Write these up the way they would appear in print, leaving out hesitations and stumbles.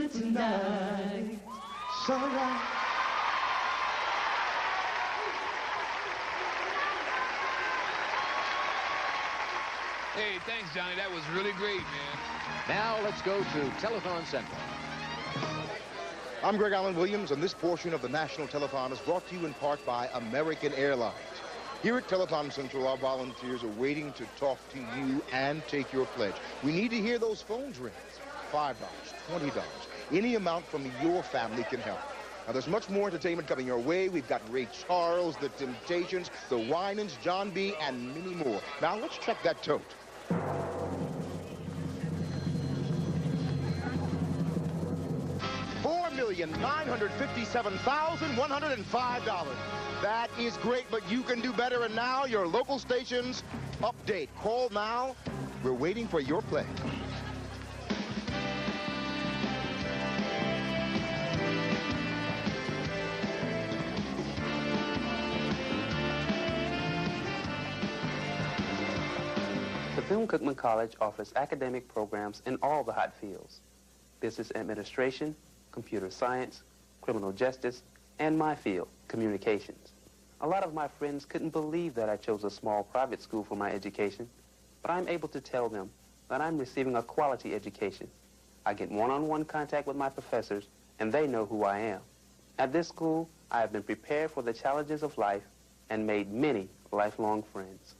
it tonight. Sunrise. Hey, thanks, Johnny. That was really great, man. Now let's go to Telethon Central. I'm Greg Allen Williams, and this portion of the National Telethon is brought to you in part by American Airlines. Here at Telethon Central, our volunteers are waiting to talk to you and take your pledge. We need to hear those phones ring. $5, $20, any amount from your family can help. Now, there's much more entertainment coming your way. We've got Ray Charles, The Temptations, The Winans, John B., and many more. Now, let's check that tote. $4,957,105. That is great, but you can do better. And now, your local stations update. Call now. We're waiting for your pledge. The Bethune-Cookman College offers academic programs in all the hot fields: business administration, computer science, criminal justice, and my field, communications. A lot of my friends couldn't believe that I chose a small private school for my education, but I'm able to tell them that I'm receiving a quality education. I get one-on-one contact with my professors, and they know who I am. At this school, I have been prepared for the challenges of life and made many lifelong friends.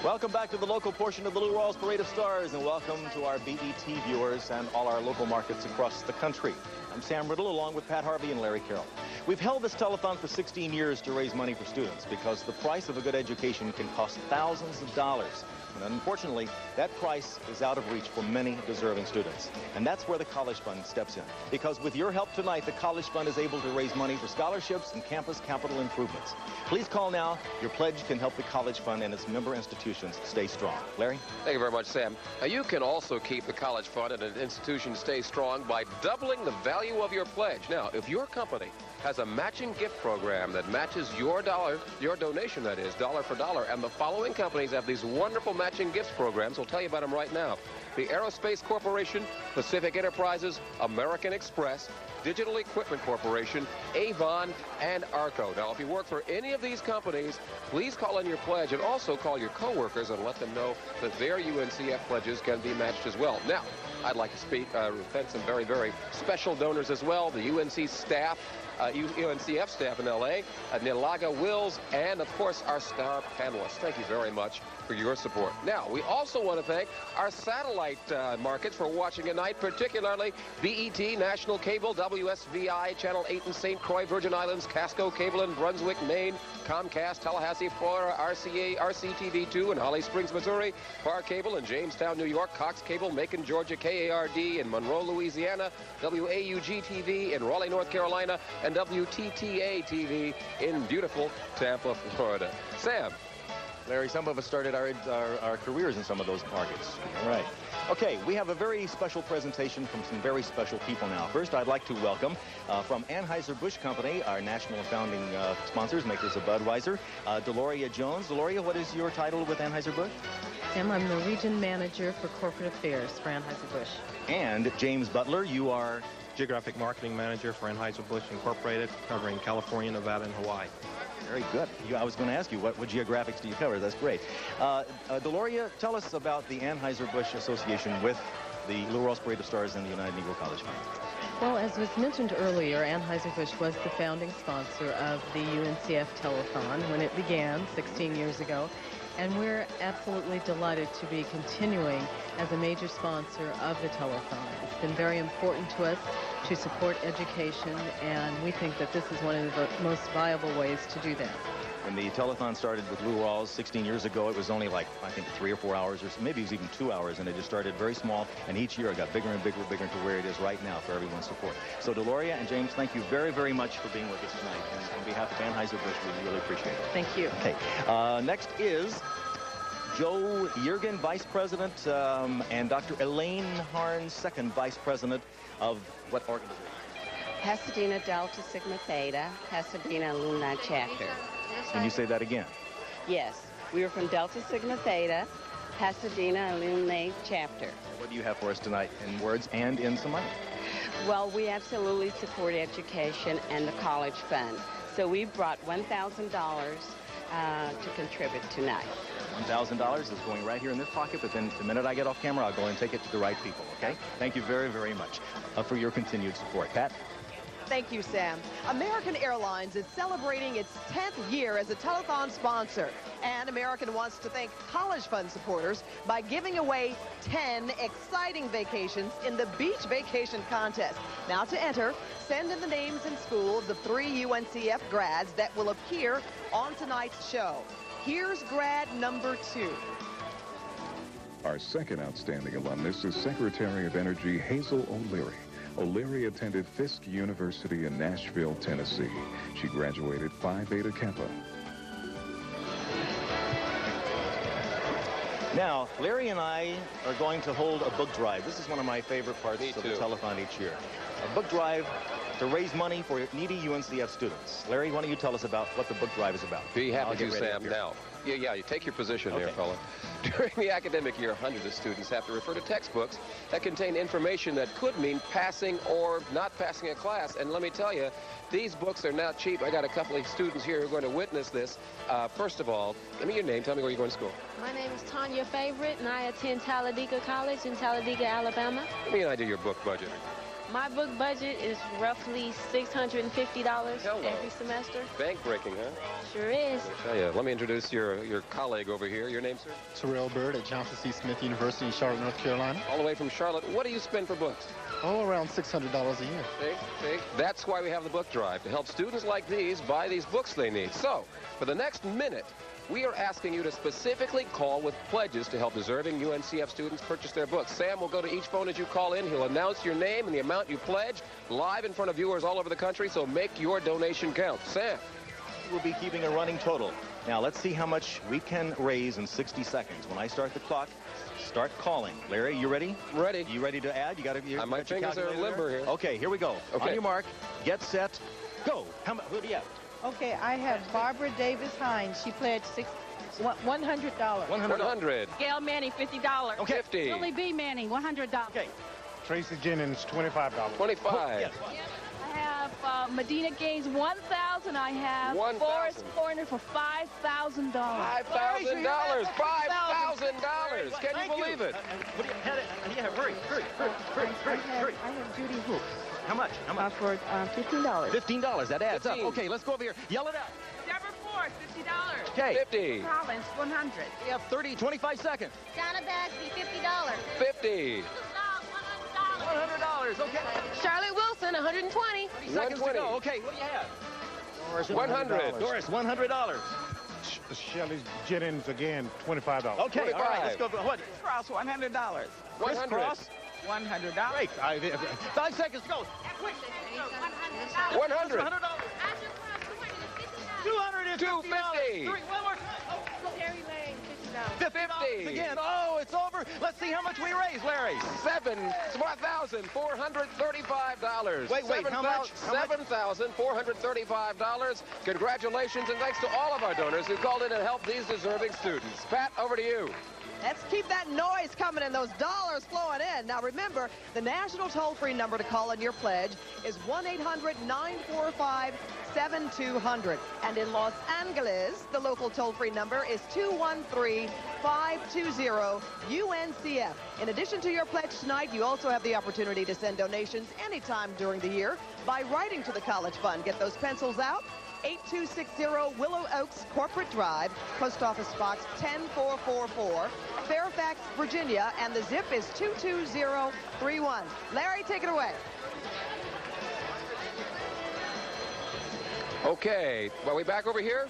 Welcome back to the local portion of the Lou Rawls Parade of Stars, and welcome to our BET viewers and all our local markets across the country. I'm Sam Riddle, along with Pat Harvey and Larry Carroll. We've held this telethon for 16 years to raise money for students because the price of a good education can cost thousands of dollars. And unfortunately, that price is out of reach for many deserving students. And that's where the College Fund steps in. Because with your help tonight, the College Fund is able to raise money for scholarships and campus capital improvements. Please call now. Your pledge can help the College Fund and its member institutions stay strong. Larry? Thank you very much, Sam. Now, you can also keep the College Fund and an institution stay strong by doubling the value of your pledge. Now, if your company has a matching gift program that matches your donation, that is, dollar for dollar, and the following companies have these wonderful matching gifts programs. We'll tell you about them right now: the Aerospace Corporation, Pacific Enterprises, American Express, Digital Equipment Corporation, Avon, and Arco. Now, if you work for any of these companies, please call in your pledge, and also call your coworkers and let them know that their UNCF pledges can be matched as well. Now, I'd like to thank some very, very special donors as well: the UNC staff, UNCF staff in L.A., Nilaga Wills, and, of course, our star panelists. Thank you very much for your support. Now, we also want to thank our satellite markets for watching tonight, particularly BET, National Cable, WSVI, Channel 8 in St. Croix, Virgin Islands, Casco Cable in Brunswick, Maine, Comcast, Tallahassee, Florida, RCA, RCTV2 in Holly Springs, Missouri, Par Cable in Jamestown, New York, Cox Cable, Macon, Georgia, KARD in Monroe, Louisiana, WAUG-TV in Raleigh, North Carolina, and WTTA-TV in beautiful Tampa, Florida. Sam. Larry, some of us started our careers in some of those markets. All right. Okay, we have a very special presentation from some very special people now. First, I'd like to welcome from Anheuser-Busch Company, our national and founding sponsors, makers of Budweiser, Deloria Jones. Deloria, what is your title with Anheuser-Busch? Sam, I'm the region manager for corporate affairs for Anheuser-Busch. And James Butler, you are Geographic Marketing Manager for Anheuser-Busch Incorporated, covering California, Nevada, and Hawaii. Very good. I was going to ask you, what geographics do you cover? That's great. Deloria, tell us about the Anheuser-Busch Association with the Lou Rawls Parade of Stars and the United Negro College Fund. Well, as was mentioned earlier, Anheuser-Busch was the founding sponsor of the UNCF Telethon when it began 16 years ago. And we're absolutely delighted to be continuing as a major sponsor of the telethon. It's been very important to us to support education, and we think that this is one of the most viable ways to do that. When the telethon started with Lou Rawls 16 years ago, it was only like, I think, 3 or 4 hours, or maybe it was even 2 hours, and it just started very small, and each year it got bigger and bigger and bigger to where it is right now for everyone's support. So Deloria and James, thank you very, very much for being with us tonight, and on behalf of Anheuser-Busch, we really appreciate it. Thank you. Okay, next is Joe Yergin, Vice President, and Dr. Elaine Harn, Second Vice President of what organization? Pasadena Delta Sigma Theta, Pasadena Alumni Chapter. Can you say that again? Yes, we are from Delta Sigma Theta, Pasadena Alumni Chapter. What do you have for us tonight in words and in some money? Well, we absolutely support education and the college fund. So we brought $1,000 to contribute tonight. $1,000 is going right here in this pocket, but then the minute I get off camera, I'll go and take it to the right people, okay? Thank you very, very much for your continued support. Pat? Thank you, Sam. American Airlines is celebrating its 10th year as a telethon sponsor. And American wants to thank college fund supporters by giving away 10 exciting vacations in the Beach Vacation Contest. Now to enter, send in the names and school of the 3 UNCF grads that will appear on tonight's show. Here's grad number 2. Our second outstanding alumnus is Secretary of Energy Hazel O'Leary. O'Leary attended Fisk University in Nashville, Tennessee. She graduated Phi Beta Kappa. Now, Larry and I are going to hold a book drive. This is one of my favorite parts of the telethon each year. A book drive to raise money for needy UNCF students. Larry, why don't you tell us about what the book drive is about? Be happy to, Sam. Now, yeah, you take your position here, fella. During the academic year, hundreds of students have to refer to textbooks that contain information that could mean passing or not passing a class. And let me tell you, these books are not cheap. I got a couple of students here who are going to witness this. First of all, give me your name. Tell me where you're going to school. My name is Tanya Favorite, and I attend Talladega College in Talladega, Alabama. Give me an idea of your book budget. My book budget is roughly $650 every semester. Bank-breaking, huh? Sure is. I tell you, let me introduce your colleague over here. Your name, sir? Terrell Bird at Johnson C. Smith University in Charlotte, North Carolina. All the way from Charlotte. What do you spend for books? Oh, around $600 a year. See? That's why we have the book drive, to help students like these buy these books they need. So, for the next minute, we are asking you to specifically call with pledges to help deserving UNCF students purchase their books. Sam will go to each phone as you call in. He'll announce your name and the amount you pledge live in front of viewers all over the country, so make your donation count. Sam. We'll be keeping a running total. Now, let's see how much we can raise in 60 seconds. When I start the clock, start calling. Larry, you ready? Ready. You ready to add? You got to. My fingers are limber here. Okay, here we go. Okay. On your mark, get set, go. Who do you have? Okay, I have Barbara Davis Hines. She pledged $100. 100. Gail Manning, $50. Okay. 50. Billy B. Manning, $100. Okay. Tracy Jennings, $25. 25. Yes. I have Medina Gaines, $1,000. I have 1,000. Forrest Corner for $5,000. $5,000. $5,000. Can you believe it? What do you have? Yeah, hurry. I have Judy Hoops. How much? For $15. $15. That adds up. 15. Okay, let's go over here. Yell it out. Deborah Ford, $50. Okay. 50. Collins, $100. We have 25 seconds. Donna Bagsby, $50. 50. $100. Okay. Charlotte Wilson, $120. 30 seconds to go. Okay, what do you have? Doris, 100. Doris, $100. Shelley Jennings again, $25. Okay, 25. all right, let's go. What? Cross, $100. 100. Cross. $100. Great. 5 seconds to go. 100. $250. 250. One more time. Terry Lane, $50 again. Oh, it's over. Let's see how much we raised, Larry. $7,435. Wait, how much? $7,435. Congratulations, and thanks to all of our donors who called in and helped these deserving students. Pat, over to you. Let's keep that noise coming and those dollars flowing in. Now remember, the national toll-free number to call in your pledge is 1-800-945-7200. And in Los Angeles, the local toll-free number is 213-520-UNCF. In addition to your pledge tonight, you also have the opportunity to send donations anytime during the year by writing to the College Fund. Get those pencils out. 8260 Willow Oaks Corporate Drive, Post Office Box 10444, Fairfax, Virginia, and the zip is 22031. Larry, take it away. Okay, are we back over here?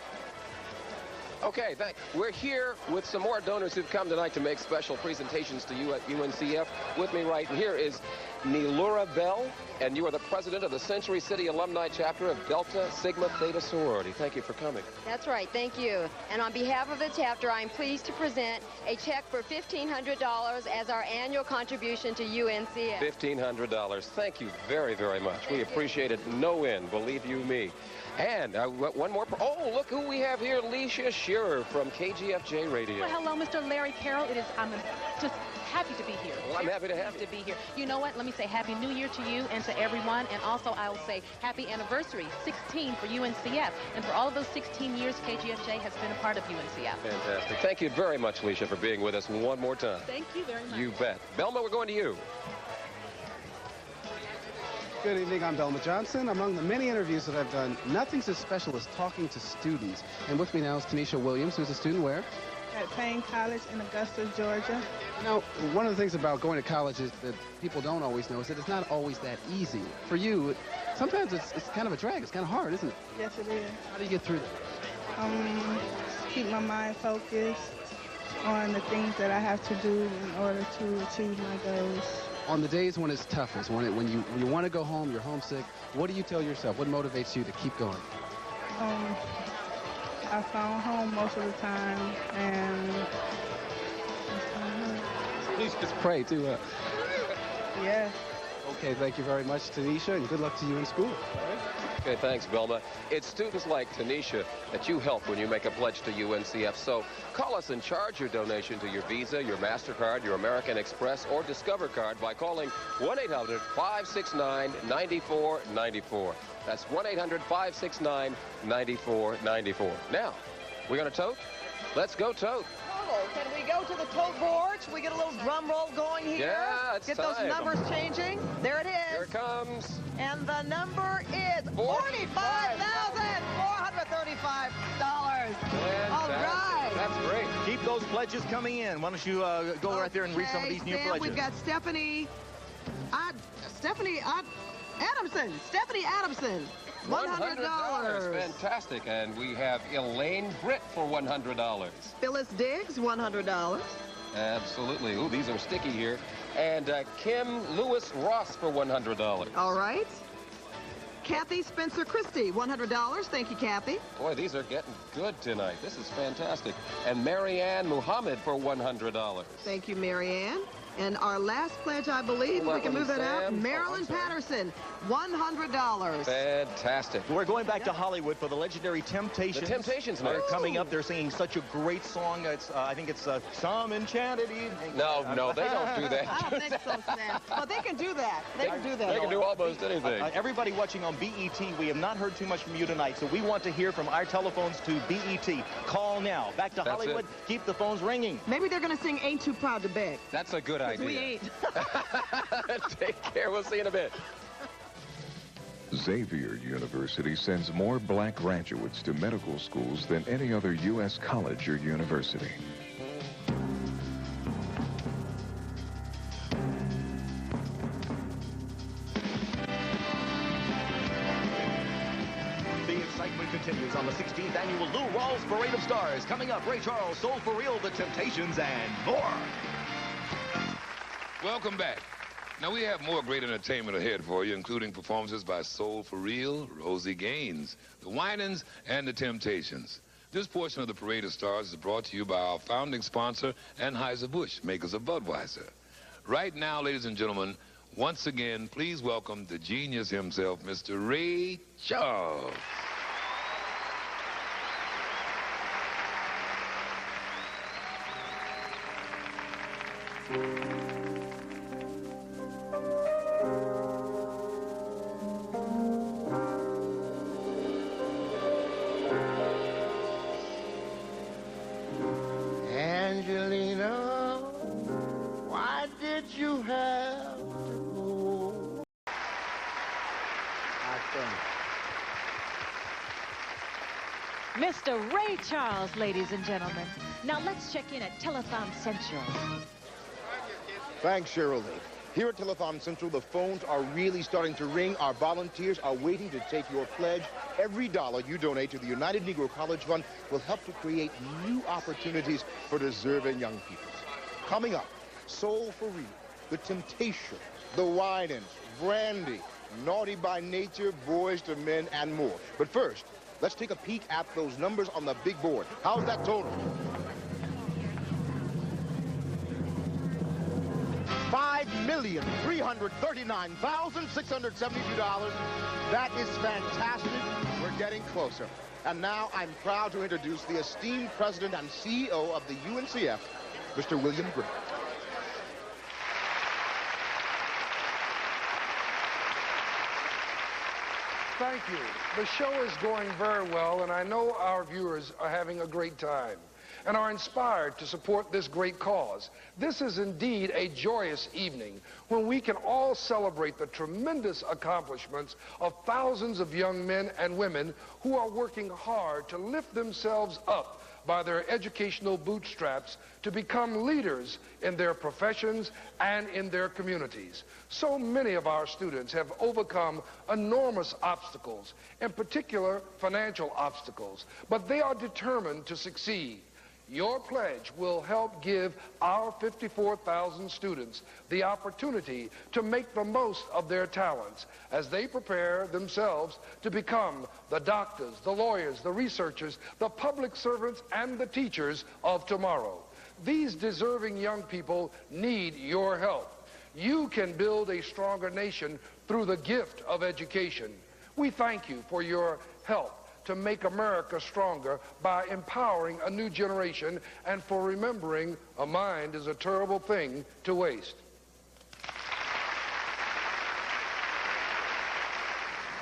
Okay, we're here with some more donors who've come tonight to make special presentations to you at UNCF. With me right here is Neelura Bell, and you are the president of the Century City Alumni Chapter of Delta Sigma Theta Sorority. Thank you for coming. That's right, thank you. And on behalf of the chapter, I'm pleased to present a check for $1,500 as our annual contribution to UNCF. $1,500. Thank you very, very much. We appreciate it no end, believe you me. And one more. Oh, look who we have here, Leisha Shea. Shearer from KGFJ Radio. Well, hello, Mr. Larry Carroll. I'm just happy to be here. Well, I'm happy to have you. To be here. You know what? Let me say Happy New Year to you and to everyone. And also, I will say Happy Anniversary, 16 for UNCF. And for all of those 16 years, KGFJ has been a part of UNCF. Fantastic. Thank you very much, Alicia, for being with us one more time. Thank you very much. You bet. Belma, we're going to you. Good evening, I'm Belma Johnson. Among the many interviews that I've done, nothing's as special as talking to students. And with me now is Tanisha Williams, who's a student where? At Payne College in Augusta, Georgia. Now, one of the things about going to college is that people don't always know is that it's not always that easy. For you, sometimes it's kind of a drag. It's kind of hard, isn't it? Yes, it is. How do you get through that? Keep my mind focused on the things that I have to do in order to achieve my goals. On the days when it's toughest, when you want to go home, you're homesick, what do you tell yourself? What motivates you to keep going? I phone home most of the time, and please just pray too. Yeah. Okay, thank you very much, Tanisha, and good luck to you in school. All right? Okay, thanks, Belma. It's students like Tanisha that you help when you make a pledge to UNCF. So call us and charge your donation to your Visa, your MasterCard, your American Express, or Discover card by calling 1-800-569-9494. That's 1-800-569-9494. Now, we're going to tote? Let's go tote. Can we go to the tote board? Should we get a little drum roll going here? Yeah, it's Get time. those numbers changing. There it is. Here it comes. And the number is $45,435. All right. That's great. Keep those pledges coming in. Why don't you go right there and read some of these new Sam, pledges? We've got Stephanie Adamson. $100. Fantastic. And we have Elaine Britt for $100. Phyllis Diggs, $100. Absolutely. Ooh, these are sticky here. And Kim Lewis Ross for $100. All right. Kathy Spencer Christie, $100. Thank you, Kathy. Boy, these are getting good tonight. This is fantastic. And Marianne Muhammad for $100. Thank you, Marianne. And our last pledge, I believe, we can move that out. Marilyn Patterson, $100. Fantastic. We're going back to Hollywood for the legendary Temptations. The Temptations, They're man. coming up. They're singing such a great song. It's I think it's Some Enchanted Evening. No, they don't do that. I don't think so, Sam. Well, they can do that. They can do that. They can do almost anything. Everybody watching on BET, we have not heard too much from you tonight, so we want to hear from our telephones to BET. Call now. Back to Hollywood. Keep the phones ringing. Maybe they're going to sing Ain't Too Proud to Beg. That's a good idea. We ain't. Take care. We'll see you in a bit. Xavier University sends more black graduates to medical schools than any other U.S. college or university. The excitement continues on the 16th annual Lou Rawls Parade of Stars. Coming up, Ray Charles, Soul for Real, The Temptations, and more. Welcome back. Now, we have more great entertainment ahead for you, including performances by Soul for Real, Rosie Gaines, the Winans, and the Temptations. This portion of the Parade of Stars is brought to you by our founding sponsor, Anheuser-Busch, makers of Budweiser. Right now, ladies and gentlemen, once again, please welcome the genius himself, Mr. Ray Charles. Angelina, why did you have to go? Mr. Ray Charles, ladies and gentlemen. Now let's check in at Telethon Central. Thanks, Cheryl Lee. Here at Telethon Central, the phones are really starting to ring. Our volunteers are waiting to take your pledge. Every dollar you donate to the United Negro College Fund will help to create new opportunities for deserving young people. Coming up, Soul for Real, The Temptations, The Winans, Brandy, Naughty by Nature, Boys to Men, and more. But first, let's take a peek at those numbers on the big board. How's that total? $5,339,672. That is fantastic. We're getting closer. And now I'm proud to introduce the esteemed president and CEO of the UNCF, Mr. William Gray. Thank you. The show is going very well, and I know our viewers are having a great time and are inspired to support this great cause. This is indeed a joyous evening when we can all celebrate the tremendous accomplishments of thousands of young men and women who are working hard to lift themselves up by their educational bootstraps to become leaders in their professions and in their communities. So many of our students have overcome enormous obstacles, in particular financial obstacles, but they are determined to succeed. Your pledge will help give our 54,000 students the opportunity to make the most of their talents as they prepare themselves to become the doctors, the lawyers, the researchers, the public servants, and the teachers of tomorrow. These deserving young people need your help. You can build a stronger nation through the gift of education. We thank you for your help to make America stronger by empowering a new generation and for remembering a mind is a terrible thing to waste.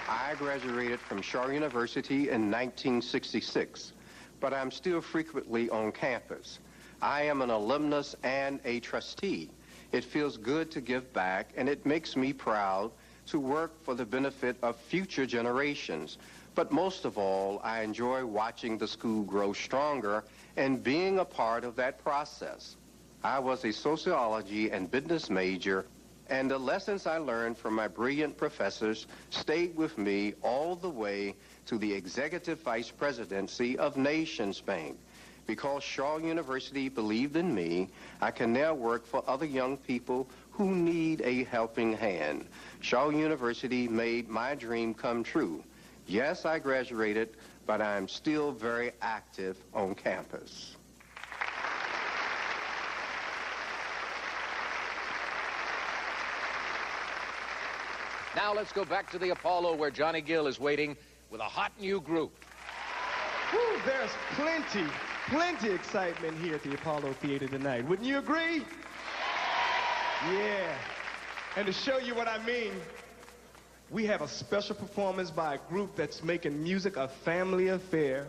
I graduated from Shaw University in 1966, but I'm still frequently on campus. I am an alumnus and a trustee. It feels good to give back, and it makes me proud to work for the benefit of future generations. But most of all, I enjoy watching the school grow stronger and being a part of that process. I was a sociology and business major, and the lessons I learned from my brilliant professors stayed with me all the way to the executive vice presidency of Nations Bank. Because Shaw University believed in me, I can now work for other young people who need a helping hand. Shaw University made my dream come true. Yes, I graduated, but I'm still very active on campus. Now let's go back to the Apollo where Johnny Gill is waiting with a hot new group. Woo, there's plenty excitement here at the Apollo Theater tonight. Wouldn't you agree? Yeah. And to show you what I mean, we have a special performance by a group that's making music a family affair.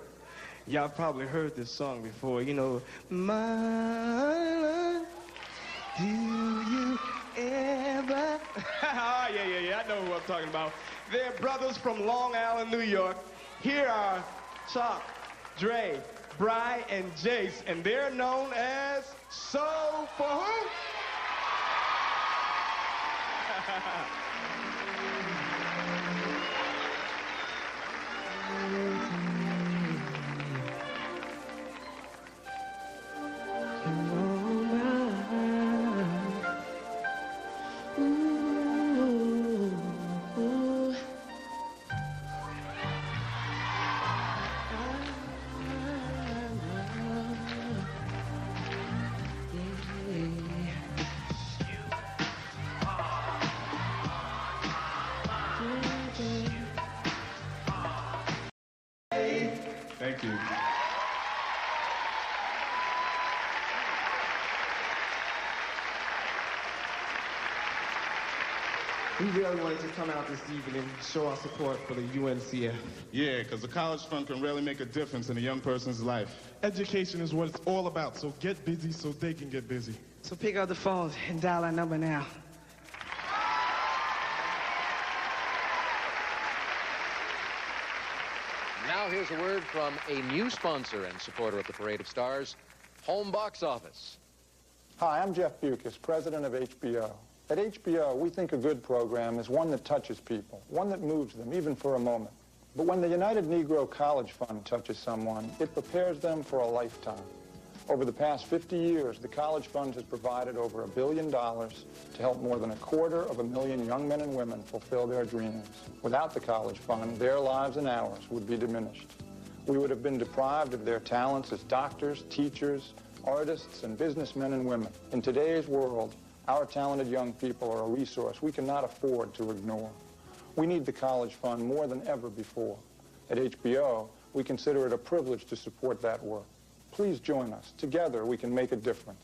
Y'all probably heard this song before, you know. My love, do you ever? Oh, yeah, I know who I'm talking about. They're brothers from Long Island, New York. Here are Chuck, Dre, Bry, and Jace, and they're known as Soul for Who? Thank you. We really wanted to come out this evening and show our support for the UNCF. Yeah, because the college fund can really make a difference in a young person's life. Education is what it's all about, so get busy so they can get busy. So pick up the phone and dial our number now. Now here's a word from a new sponsor and supporter of the Parade of Stars, Home Box Office. Hi, I'm Jeff Bucas, president of HBO. At HBO, we think a good program is one that touches people, one that moves them, even for a moment. But when the United Negro College Fund touches someone, it prepares them for a lifetime. Over the past 50 years, the College Fund has provided over $1 billion to help more than 250,000 young men and women fulfill their dreams. Without the College Fund, their lives and ours would be diminished. We would have been deprived of their talents as doctors, teachers, artists, and businessmen and women. In today's world, our talented young people are a resource we cannot afford to ignore. We need the College Fund more than ever before. At HBO, We consider it a privilege to support that work. Please join us. Together, we can make a difference.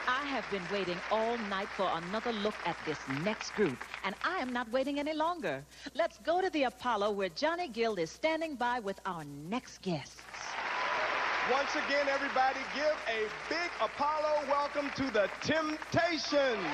I have been waiting all night for another look at this next group, and I am not waiting any longer. Let's go to the Apollo, where Johnny Gill is standing by with our next guests. Once again, everybody, give a big Apollo welcome to the Temptations.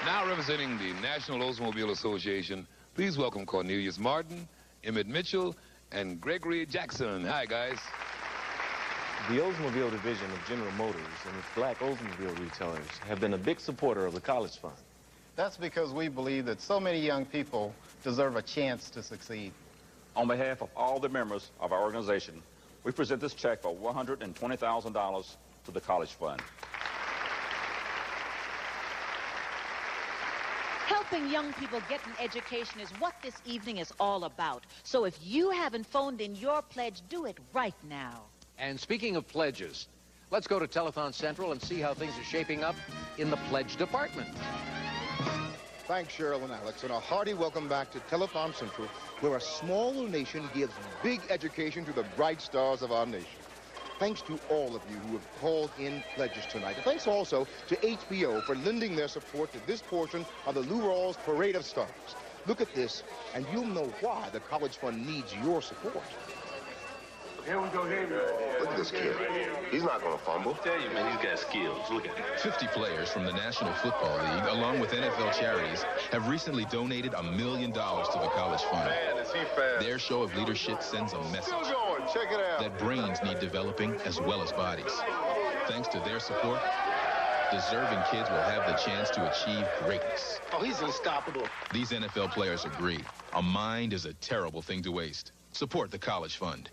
Now representing the National Oldsmobile Association, please welcome Cornelius Martin, Emmett Mitchell, and Gregory Jackson. Hi, guys. The Oldsmobile division of General Motors and its black Oldsmobile retailers have been a big supporter of the College Fund. That's because we believe that so many young people deserve a chance to succeed. On behalf of all the members of our organization, we present this check for $120,000 to the College Fund. Helping young people get an education is what this evening is all about. So if you haven't phoned in your pledge, do it right now. And speaking of pledges, let's go to Telethon Central and see how things are shaping up in the pledge department. Thanks, Cheryl and Alex, and a hearty welcome back to Telethon Central, where a small donation gives big education to the bright stars of our nation. Thanks to all of you who have called in pledges tonight. And thanks also to HBO for lending their support to this portion of the Lou Rawls Parade of Stars. Look at this, and you'll know why the College Fund needs your support. Here we go, here we go. Look at this kid. He's not going to fumble. I tell you, man, he's got skills. Look at him. 50 players from the National Football League, along with NFL charities, have recently donated $1 million to the College Fund. Man, is he fast. Their show of leadership sends a message Still going. Check it out. that brains need developing as well as bodies. Thanks to their support, deserving kids will have the chance to achieve greatness. Oh, he's unstoppable. These NFL players agree. A mind is a terrible thing to waste. Support the College Fund.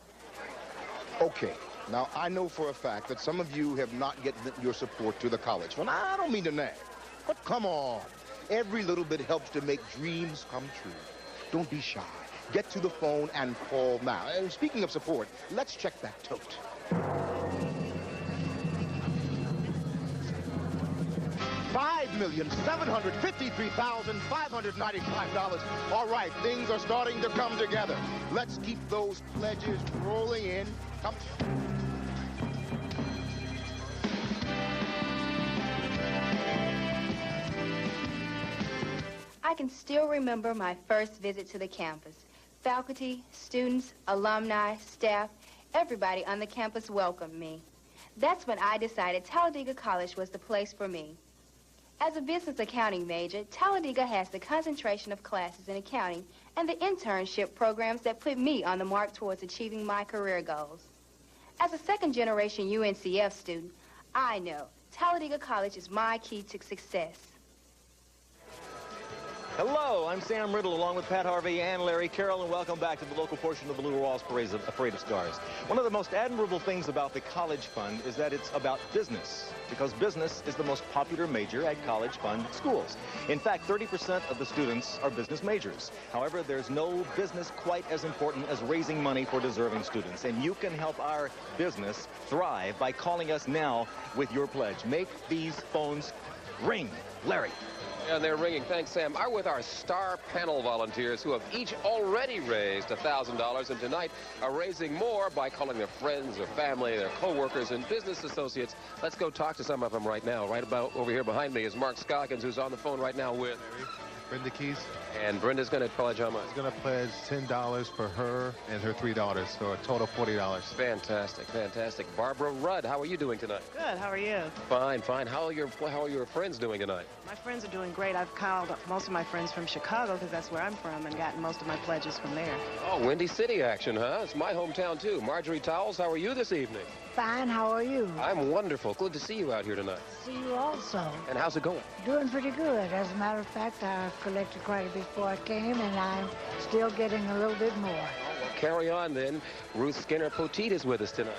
Okay, now I know for a fact that some of you have not yet lent your support to the College Fund. I don't mean to nag, but come on. Every little bit helps to make dreams come true. Don't be shy. Get to the phone and call now. And speaking of support, let's check that tote. $5,753,595. All right, things are starting to come together. Let's keep those pledges rolling in. Come. I can still remember my first visit to the campus. Faculty, students, alumni, staff, everybody on the campus welcomed me. That's when I decided Talladega College was the place for me. As a business accounting major, Talladega has the concentration of classes in accounting and the internship programs that put me on the mark towards achieving my career goals. As a second-generation UNCF student, I know Talladega College is my key to success. Hello, I'm Sam Riddle along with Pat Harvey and Larry Carroll, and welcome back to the local portion of the Lou Rawls Parade of Stars. One of the most admirable things about the College Fund is that it's about business, because business is the most popular major at College Fund schools. In fact, 30% of the students are business majors. However, there's no business quite as important as raising money for deserving students, and you can help our business thrive by calling us now with your pledge. Make these phones ring. Larry. And they're ringing. Thanks, Sam. I'm with our star panel volunteers who have each already raised $1,000, and tonight are raising more by calling their friends, their family, their co-workers, and business associates. Let's go talk to some of them right now. Right about over here behind me is Mark Scoggins, who's on the phone right now with Brenda Keys. And Brenda's going to pledge how much? She's going to pledge $10 for her and her three daughters, so a total of $40. Fantastic, fantastic. Barbara Rudd, how are you doing tonight? Good. How are you? Fine, fine. How are your friends doing tonight? My friends are doing great. I've called most of my friends from Chicago because that's where I'm from and gotten most of my pledges from there. Oh, Windy City action, huh? It's my hometown, too. Marjorie Towles, how are you this evening? Fine, how are you? I'm wonderful. Good to see you out here tonight. See you also. And how's it going? Doing pretty good. As a matter of fact, I've collected quite a bit before I came, and I'm still getting a little bit more. Well, carry on then. Ruth Skinner-Poteet is with us tonight.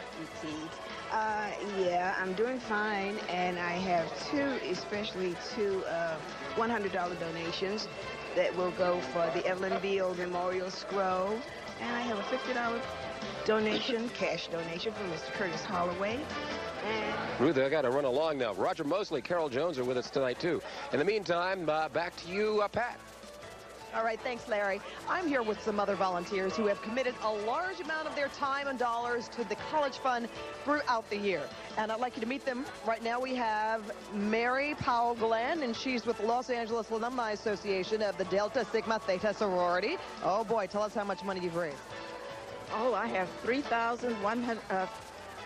Yeah, I'm doing fine, and I have especially two $100 donations that will go for the Evelyn Beale Memorial Scroll, and I have a $50 donation, cash donation from Mr. Curtis Holloway. And Ruth, I got to run along now. Roger Mosley, Carol Jones are with us tonight, too. In the meantime, back to you, Pat. All right, thanks, Larry. I'm here with some other volunteers who have committed a large amount of their time and dollars to the College Fund throughout the year. And I'd like you to meet them. Right now we have Mary Powell Glenn, and she's with the Los Angeles Alumni Association of the Delta Sigma Theta sorority. Oh, boy, tell us how much money you've raised. Oh, I have $3,051.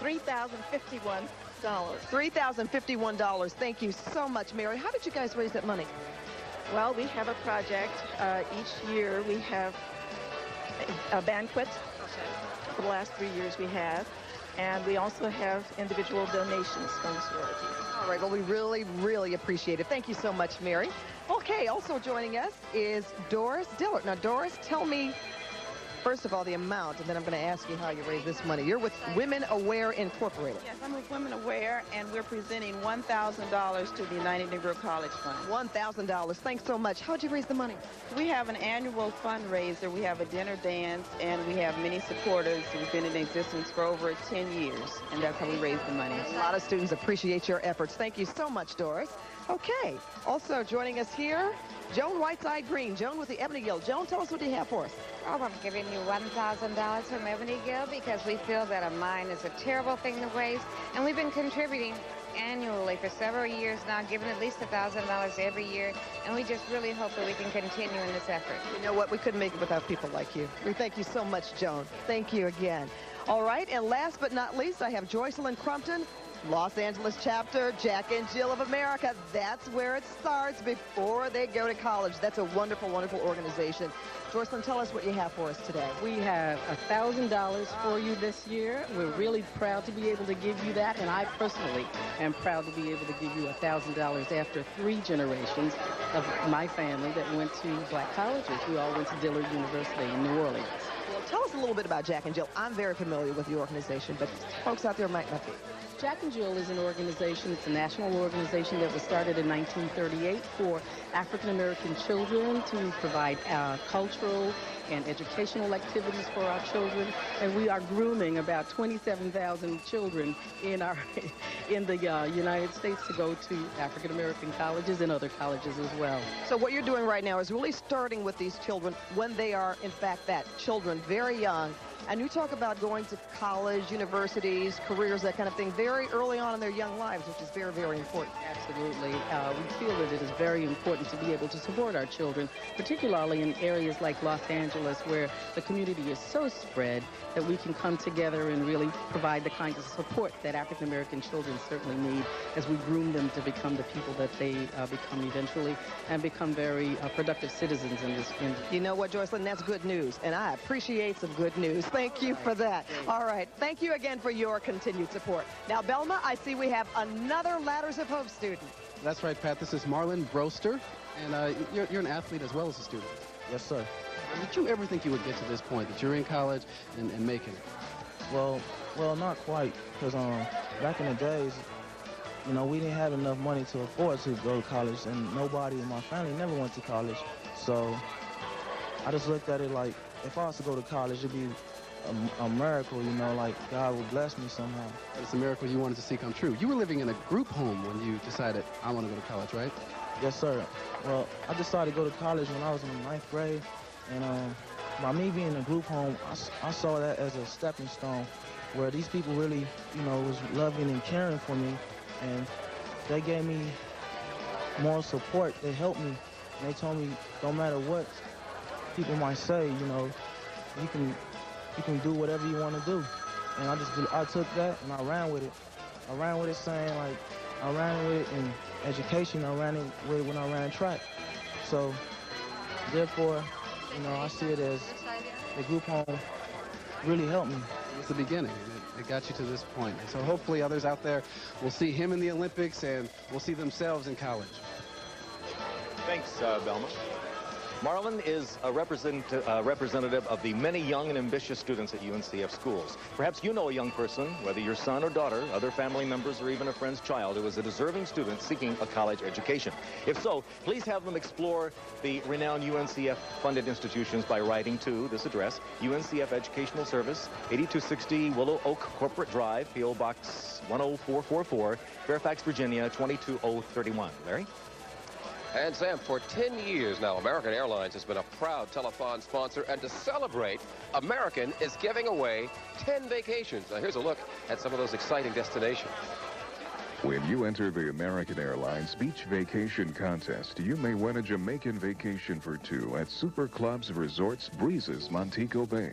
$3,051. Thank you so much, Mary. How did you guys raise that money? Well, we have a project. Each year we have a banquet. For the last 3 years we have. And we also have individual donations from the sorority. All right, well, we really, really appreciate it. Thank you so much, Mary. Okay, also joining us is Doris Dillard. Now, Doris, tell me, first of all, the amount, and then I'm going to ask you how you raise this money. You're with Women Aware Incorporated. Yes, I'm with Women Aware, and we're presenting $1,000 to the United Negro College Fund. $1,000. Thanks so much. How'd you raise the money? We have an annual fundraiser. We have a dinner dance, and we have many supporters. We've been in existence for over 10 years, and that's how we raise the money. A lot of students appreciate your efforts. Thank you so much, Doris. Okay, also joining us here, Joan Whiteside Green. Joan with the Ebony Guild. Joan, tell us what you have for us. Oh, I'm giving you $1,000 from Ebony Guild because we feel that a mine is a terrible thing to waste, and we've been contributing annually for several years now, giving at least $1,000 every year, and we just really hope that we can continue in this effort. You know what? We couldn't make it without people like you. We thank you so much, Joan. Thank you again. All right, and last but not least, I have Joycelyn Crumpton, Los Angeles chapter, Jack and Jill of America. That's where it starts before they go to college. That's a wonderful, wonderful organization. Joycelyn, tell us what you have for us today. We have $1,000 for you this year. We're really proud to be able to give you that, and I personally am proud to be able to give you $1,000 after 3 generations of my family that went to black colleges. We all went to Dillard University in New Orleans. Well, tell us a little bit about Jack and Jill. I'm very familiar with the organization, but folks out there might not be. Jack and Jill is an organization, it's a national organization that was started in 1938 for African-American children to provide cultural and educational activities for our children. And we are grooming about 27,000 children in the United States to go to African-American colleges and other colleges as well. So what you're doing right now is really starting with these children when they are, in fact, children, very young. And you talk about going to college, universities, careers, that kind of thing, very early on in their young lives, which is very, very important. Absolutely. We feel that it is very important to be able to support our children, particularly in areas like Los Angeles, where the community is so spread that we can come together and really provide the kind of support that African-American children certainly need as we groom them to become the people that they become eventually and become very productive citizens in this industry. You know what, Joycelyn, that's good news, and I appreciate some good news. Thank you for that. All right. Thank you again for your continued support. Now, Belma, I see we have another Ladders of Hope student. That's right, Pat. This is Marlon Broster, and you're an athlete as well as a student. Yes, sir. Did you ever think you would get to this point, that you're in college and making it? Well, not quite, because back in the days, you know, we didn't have enough money to afford to go to college, and nobody in my family never went to college. So I just looked at it like, if I was to go to college, it'd be a miracle, you know, like God would bless me somehow. It's a miracle you wanted to see come true. You were living in a group home when you decided, I want to go to college, right? Yes, sir. Well, I decided to go to college when I was in the 9th grade, and by me being in a group home, I saw that as a stepping stone where these people really, you know, was loving and caring for me, and they gave me moral support. They helped me, and they told me, no matter what people might say, you know, you can do whatever you want to do. And I took that and I ran with it. I ran with it saying, like, I ran with it and education I ran it with when I ran track. So, therefore, you know, I see it as the group home really helped me. It was the beginning, and it got you to this point. And so hopefully others out there will see him in the Olympics and will see themselves in college. Thanks, Belma. Marlon is a representative of the many young and ambitious students at UNCF schools. Perhaps you know a young person, whether your son or daughter, other family members, or even a friend's child, who is a deserving student seeking a college education. If so, please have them explore the renowned UNCF-funded institutions by writing to this address, UNCF Educational Service, 8260 Willow Oak Corporate Drive, P.O. Box 10444, Fairfax, Virginia, 22031. Larry? And Sam, for 10 years now, American Airlines has been a proud telethon sponsor, and to celebrate, American is giving away 10 vacations. Now here's a look at some of those exciting destinations. When you enter the American Airlines Beach Vacation Contest, you may win a Jamaican vacation for two at Super Clubs Resorts Breezes, Montego Bay.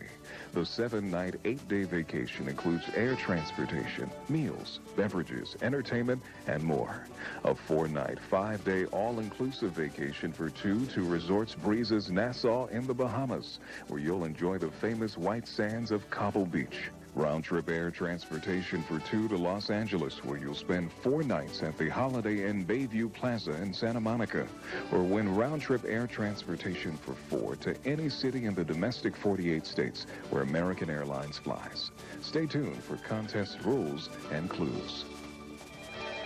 The 7-night, 8-day vacation includes air transportation, meals, beverages, entertainment, and more. A 4-night, 5-day all-inclusive vacation for two to Resorts Breezes, Nassau in the Bahamas, where you'll enjoy the famous white sands of Cabo Beach. Round-trip air transportation for two to Los Angeles, where you'll spend 4 nights at the Holiday Inn Bayview Plaza in Santa Monica. Or win round-trip air transportation for 4 to any city in the domestic 48 states where American Airlines flies. Stay tuned for contest rules and clues.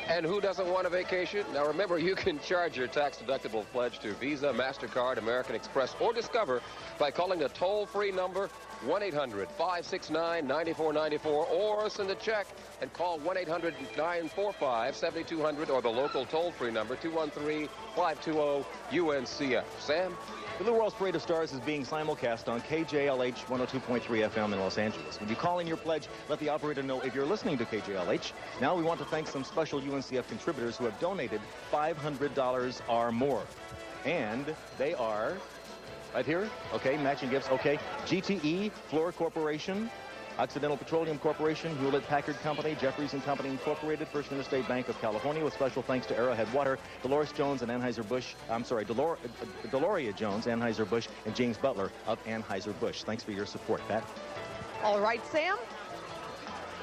And who doesn't want a vacation? Now remember, you can charge your tax-deductible pledge to Visa, MasterCard, American Express, or Discover by calling the toll-free number 1-800-569-9494, or send a check and call 1-800-945-7200, or the local toll-free number 213-520-UNCF. Sam? The Blue Rawls Parade of Stars is being simulcast on KJLH 102.3 FM in Los Angeles. When you call in your pledge, let the operator know if you're listening to KJLH. Now we want to thank some special UNCF contributors who have donated $500 or more. And they are, right here, okay, matching gifts, okay, GTE, Fluor Corporation, Occidental Petroleum Corporation, Hewlett-Packard Company, Jeffries & Company Incorporated, First Interstate Bank of California, with special thanks to Arrowhead Water, Dolores Jones and Anheuser-Busch, Deloria Jones, Anheuser-Busch, and James Butler of Anheuser-Busch. Thanks for your support, Pat. All right, Sam.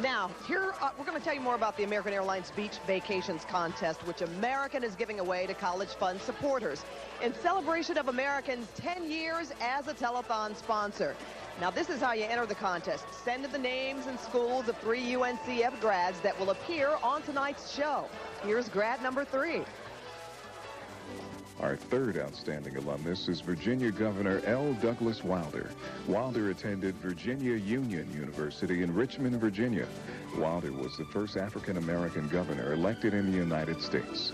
Now, here, we're going to tell you more about the American Airlines Beach Vacations Contest, which American is giving away to College Fund supporters in celebration of American's 10 years as a telethon sponsor. Now, this is how you enter the contest. Send in the names and schools of 3 UNCF grads that will appear on tonight's show. Here's grad number 3. Our third outstanding alumnus is Virginia Governor L. Douglas Wilder. Wilder attended Virginia Union University in Richmond, Virginia. Wilder was the first African-American governor elected in the United States.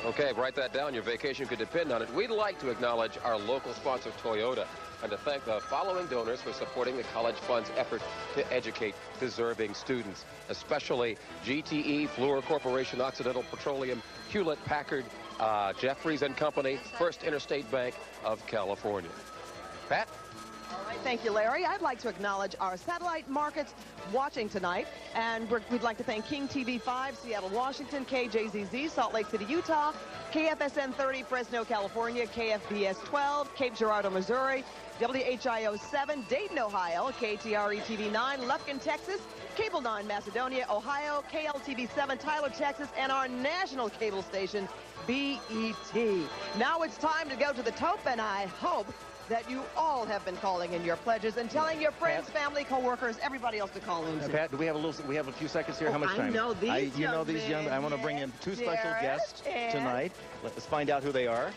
Okay, write that down. Your vacation could depend on it. We'd like to acknowledge our local sponsor, Toyota, and to thank the following donors for supporting the College Fund's effort to educate deserving students, especially GTE, Fluor Corporation, Occidental Petroleum, Hewlett-Packard, Jeffries & Company, First Interstate Bank of California. Pat? All right, thank you, Larry. I'd like to acknowledge our satellite markets watching tonight, and we'd like to thank King TV5, Seattle, Washington, KJZZ, Salt Lake City, Utah, KFSN 30, Fresno, California, KFBS 12, Cape Girardeau, Missouri, WHIO 7, Dayton, Ohio, KTRE TV 9, Lufkin, Texas, Cable 9, Macedonia, Ohio, KLTV 7, Tyler, Texas, and our national cable station, BET. Now it's time to go to the Taupe, and I hope that you all have been calling in your pledges and telling your friends, family, co-workers, everybody else to call in. Pat, do we have a few seconds here? How much time? I know these you know these young. I want to bring in 2 special guests tonight. Let's find out who they are.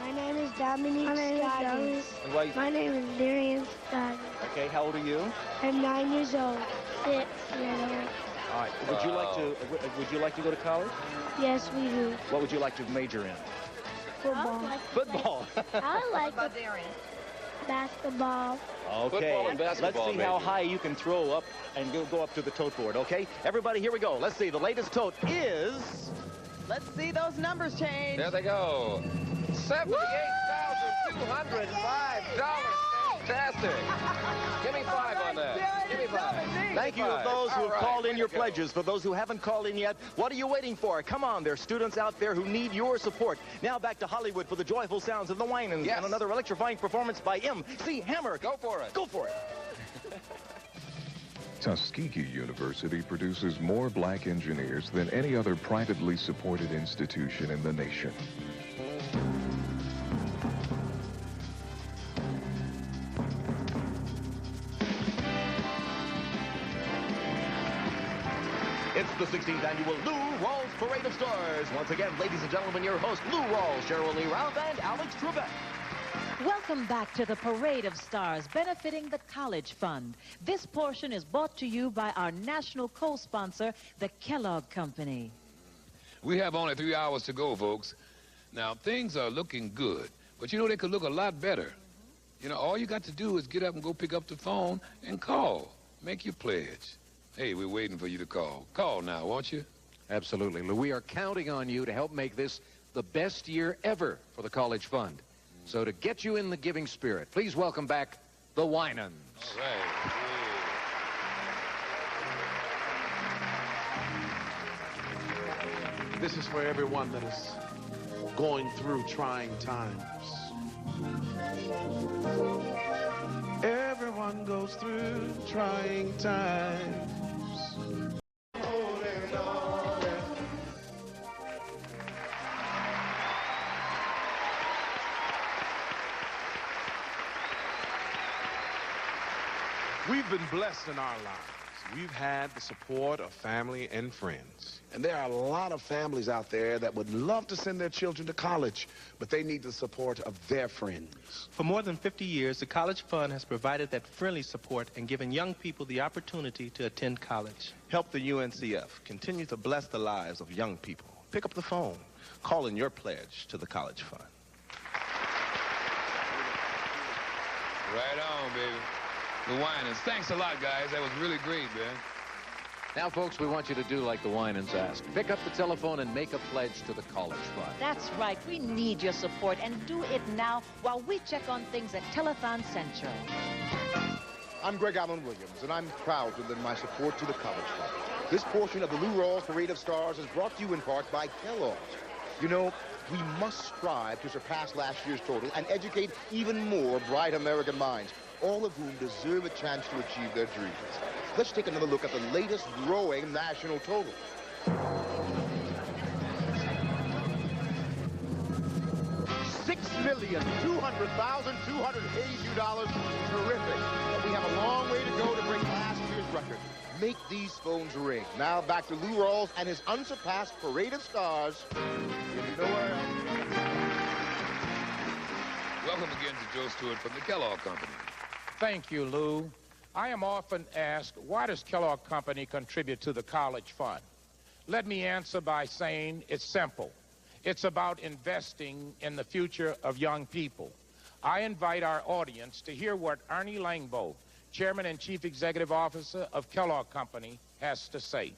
My name is Dominique Scotty. My name is Darian Scotty. Okay, how old are you? I'm 9 years old. 6 years old. All right. Would you like to go to college? Yes, we do. What would you like to major in? Football. Football. I like basketball. Okay. Football and basketball, Let's see how high you can throw up and go up to the tote board, okay? Everybody, here we go. Let's see. The latest tote is... Let's see those numbers change. There they go. $78,205. Fantastic. Give me 5 on that. Give me 5. Thank you to those who have called in your pledges. For those who haven't called in yet, what are you waiting for? Come on, there are students out there who need your support. Now back to Hollywood for the joyful sounds of the Winans and another electrifying performance by MC Hammer. Go for it. Go for it. Tuskegee University produces more black engineers than any other privately supported institution in the nation. It's the 16th annual Lou Rawls Parade of Stars. Once again, ladies and gentlemen, your host, Lou Rawls, Cheryl Lee Ralph, and Alex Trebek. Welcome back to the Parade of Stars, benefiting the College Fund. This portion is brought to you by our national co-sponsor, the Kellogg Company. We have only 3 hours to go, folks. Now, things are looking good, but you know they could look a lot better. You know, all you got to do is get up and go pick up the phone and call. Make your pledge. Hey, we're waiting for you to call. Call now, won't you? Absolutely, Lou. We are counting on you to help make this the best year ever for the College Fund. So to get you in the giving spirit, please welcome back the Winans. All right. This is for everyone that is going through trying times. Everyone goes through trying times. We've been blessed in our lives. We've had the support of family and friends. And there are a lot of families out there that would love to send their children to college, but they need the support of their friends. For more than 50 years, the College Fund has provided that friendly support and given young people the opportunity to attend college. Help the UNCF continue to bless the lives of young people. Pick up the phone. Call in your pledge to the College Fund. Right on, baby. The Winans. Thanks a lot, guys. That was really great, man. Now, folks, we want you to do like the Winans ask. Pick up the telephone and make a pledge to the College Fund. That's right. We need your support, and do it now while we check on things at Telethon Central. I'm Greg Allen Williams, and I'm proud to lend my support to the College Fund. This portion of the Lou Rawls Parade of Stars is brought to you in part by Kellogg's. You know, we must strive to surpass last year's total and educate even more bright American minds, all of whom deserve a chance to achieve their dreams. Let's take another look at the latest growing national total. $6,200,282. Terrific. But we have a long way to go to break last year's record. Make these phones ring. Now back to Lou Rawls and his unsurpassed Parade of Stars. Nowhere else. Welcome again to Joe Stewart from the Kellogg Company. Thank you, Lou. I am often asked, why does Kellogg Company contribute to the College Fund? Let me answer by saying it's simple. It's about investing in the future of young people. I invite our audience to hear what Ernie Langbo, Chairman and Chief Executive Officer of Kellogg Company, has to say.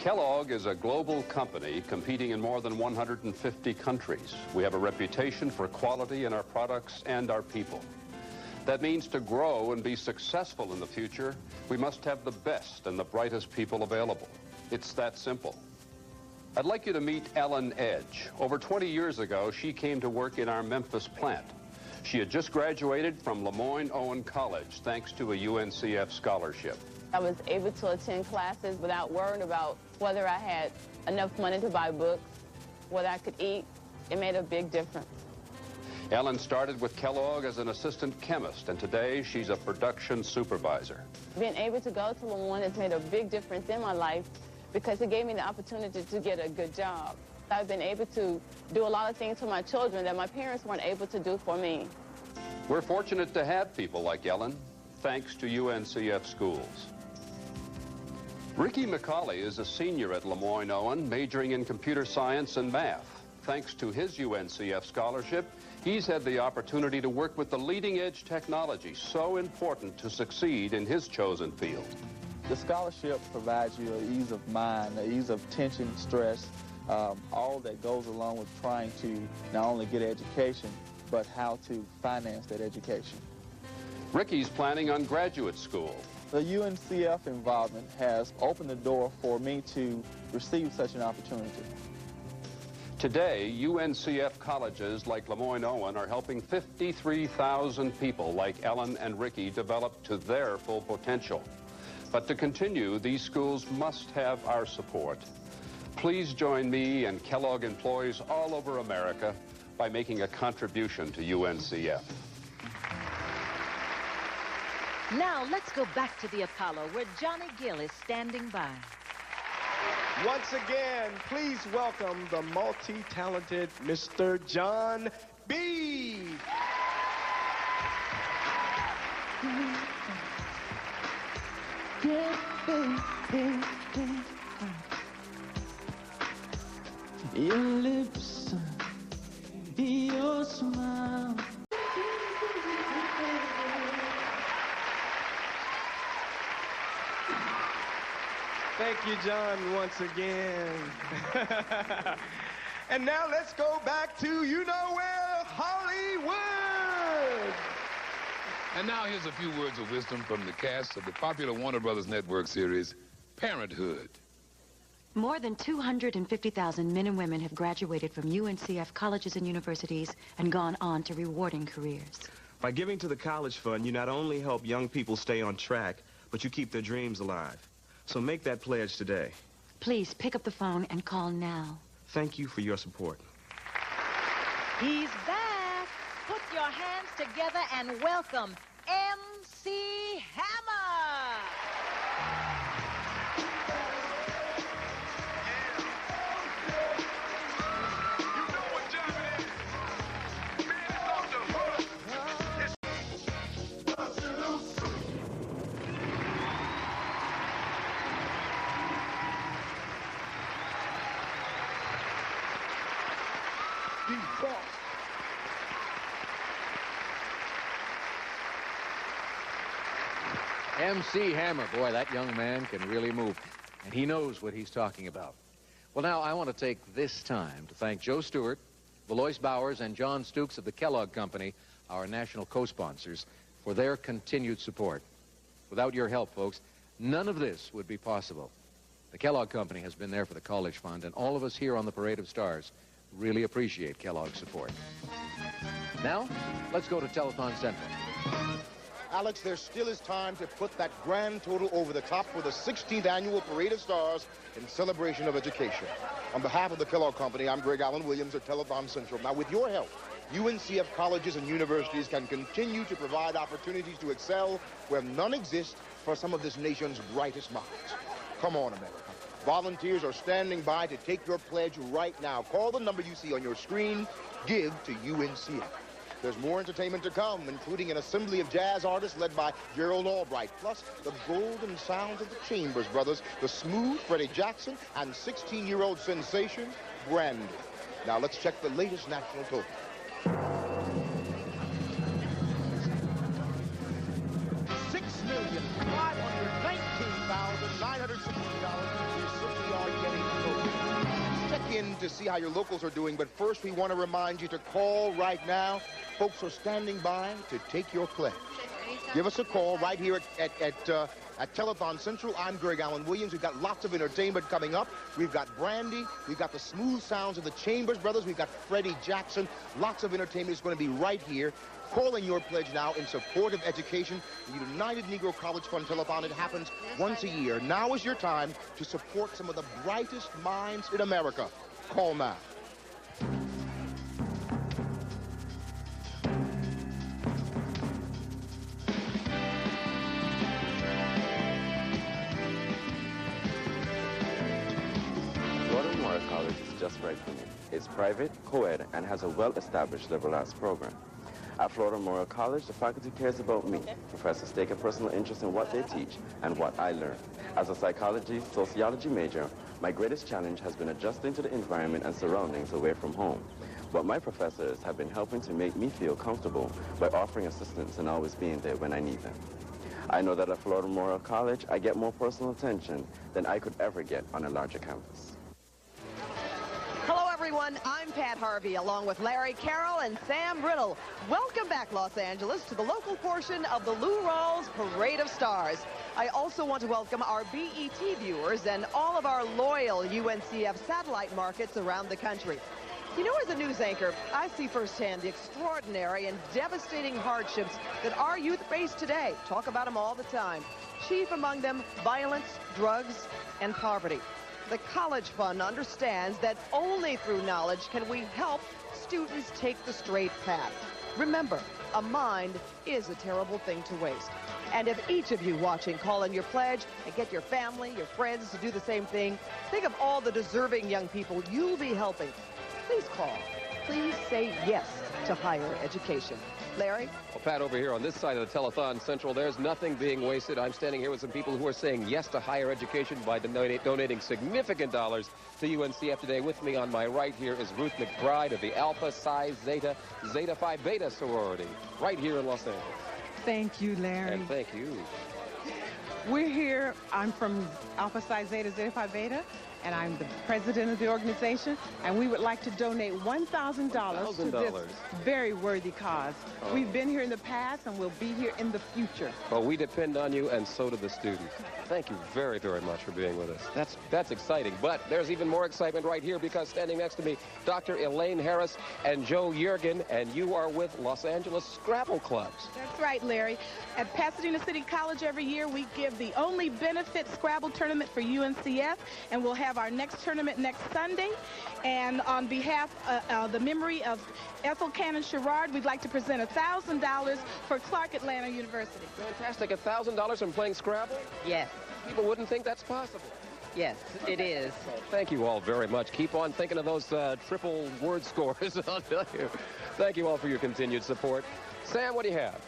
Kellogg is a global company competing in more than 150 countries. We have a reputation for quality in our products and our people. That means to grow and be successful in the future, we must have the best and the brightest people available. It's that simple. I'd like you to meet Ellen Edge. Over 20 years ago, she came to work in our Memphis plant. She had just graduated from Lemoyne-Owen College thanks to a UNCF scholarship. I was able to attend classes without worrying about whether I had enough money to buy books, what I could eat. It made a big difference. Ellen started with Kellogg as an assistant chemist, and today she's a production supervisor. Being able to go to Lemoyne has made a big difference in my life because it gave me the opportunity to get a good job. I've been able to do a lot of things for my children that my parents weren't able to do for me. We're fortunate to have people like Ellen, thanks to UNCF schools. Ricky McCauley is a senior at Lemoyne-Owen, majoring in computer science and math. Thanks to his UNCF scholarship, he's had the opportunity to work with the leading-edge technology so important to succeed in his chosen field. The scholarship provides you an ease of mind, an ease of tension, stress, all that goes along with trying to not only get education, but how to finance that education. Ricky's planning on graduate school. The UNCF involvement has opened the door for me to receive such an opportunity. Today, UNCF colleges like Lemoyne-Owen are helping 53,000 people like Ellen and Ricky develop to their full potential. But to continue, these schools must have our support. Please join me and Kellogg employees all over America by making a contribution to UNCF. Now let's go back to the Apollo where Johnny Gill is standing by. Once again, please welcome the multi-talented Mr. John B. Your lips, your smile. Thank you, John, once again. And now let's go back to you-know-where, Hollywood. And now here's a few words of wisdom from the cast of the popular Warner Brothers Network series, Parenthood. More than 250,000 men and women have graduated from UNCF colleges and universities and gone on to rewarding careers. By giving to the College Fund, you not only help young people stay on track, but you keep their dreams alive. So make that pledge today. Please pick up the phone and call now. Thank you for your support. He's back. Put your hands together and welcome MC Hammer. MC Hammer, boy, that young man can really move, and he knows what he's talking about. Well, now, I want to take this time to thank Joe Stewart, Valois Bowers, and John Stukes of the Kellogg Company, our national co-sponsors, for their continued support. Without your help, folks, none of this would be possible. The Kellogg Company has been there for the College Fund, and all of us here on the Parade of Stars really appreciate Kellogg's support. Now, let's go to Telethon Central. Alex, there still is time to put that grand total over the top for the 16th annual Parade of Stars in celebration of education. On behalf of the Kellogg Company, I'm Greg Allen Williams at Telethon Central. Now, with your help, UNCF colleges and universities can continue to provide opportunities to excel where none exist for some of this nation's brightest minds. Come on, America. Volunteers are standing by to take your pledge right now. Call the number you see on your screen. Give to UNCF. There's more entertainment to come, including an assembly of jazz artists led by Gerald Albright, plus the golden sounds of the Chambers Brothers, the smooth Freddie Jackson, and 16-year-old sensation, Brandy. Now let's check the latest national total. In to see how your locals are doing, but first we want to remind you to call right now. Folks are standing by to take your pledge. Give us a call right here at Telethon Central. I'm Greg Allen Williams. We've got lots of entertainment coming up. We've got Brandy. We've got the smooth sounds of the Chambers Brothers. We've got Freddie Jackson. Lots of entertainment is going to be right here. Calling your pledge now in support of education. The United Negro College Fund Telethon. It happens once a year. Now is your time to support some of the brightest minds in America. Call now. Florida College is just right for me. It's private, co-ed, and has a well-established liberal arts program. At Florida Memorial College, the faculty cares about me. Professors take a personal interest in what they teach and what I learn. As a sociology major, my greatest challenge has been adjusting to the environment and surroundings away from home. But my professors have been helping to make me feel comfortable by offering assistance and always being there when I need them. I know that at Florida Memorial College, I get more personal attention than I could ever get on a larger campus. Hello, everyone. I'm Pat Harvey, along with Larry Carroll and Sam Riddle. Welcome back, Los Angeles, to the local portion of the Lou Rawls Parade of Stars. I also want to welcome our BET viewers and all of our loyal UNCF satellite markets around the country. You know, as a news anchor, I see firsthand the extraordinary and devastating hardships that our youth face today. Talk about them all the time. Chief among them, violence, drugs, and poverty. The College Fund understands that only through knowledge can we help students take the straight path. Remember, a mind is a terrible thing to waste. And if each of you watching call in your pledge and get your family, your friends to do the same thing, think of all the deserving young people you'll be helping. Please call. Please say yes to higher education. Larry? Well, Pat, over here on this side of the Telethon Central, there's nothing being wasted. I'm standing here with some people who are saying yes to higher education by donating significant dollars to UNCF today. With me on my right here is Ruth McBride of the Alpha Psi Zeta Phi Beta sorority, right here in Los Angeles. Thank you, Larry. And thank you. We're here. I'm from Alpha Psi Zeta Phi Beta, and I'm the president of the organization, and we would like to donate $1,000 to this very worthy cause. Oh. We've been here in the past, and we'll be here in the future. Well, we depend on you, and so do the students. Thank you very, very much for being with us. That's exciting, but there's even more excitement right here because standing next to me, Dr. Elaine Harris and Joe Yergin, and you are with Los Angeles Scrabble Clubs. That's right, Larry. At Pasadena City College every year, we give the only benefit Scrabble tournament for UNCF, and we'll have our next tournament next Sunday. And on behalf of the memory of Ethel Cannon Sherrard, we'd like to present $1,000 for Clark Atlanta University. Fantastic. $1,000 from playing Scrabble? Yes. People wouldn't think that's possible. Yes, it is. Thank you all very much. Keep on thinking of those triple word scores, I'll tell you. Thank you all for your continued support. Sam, what do you have?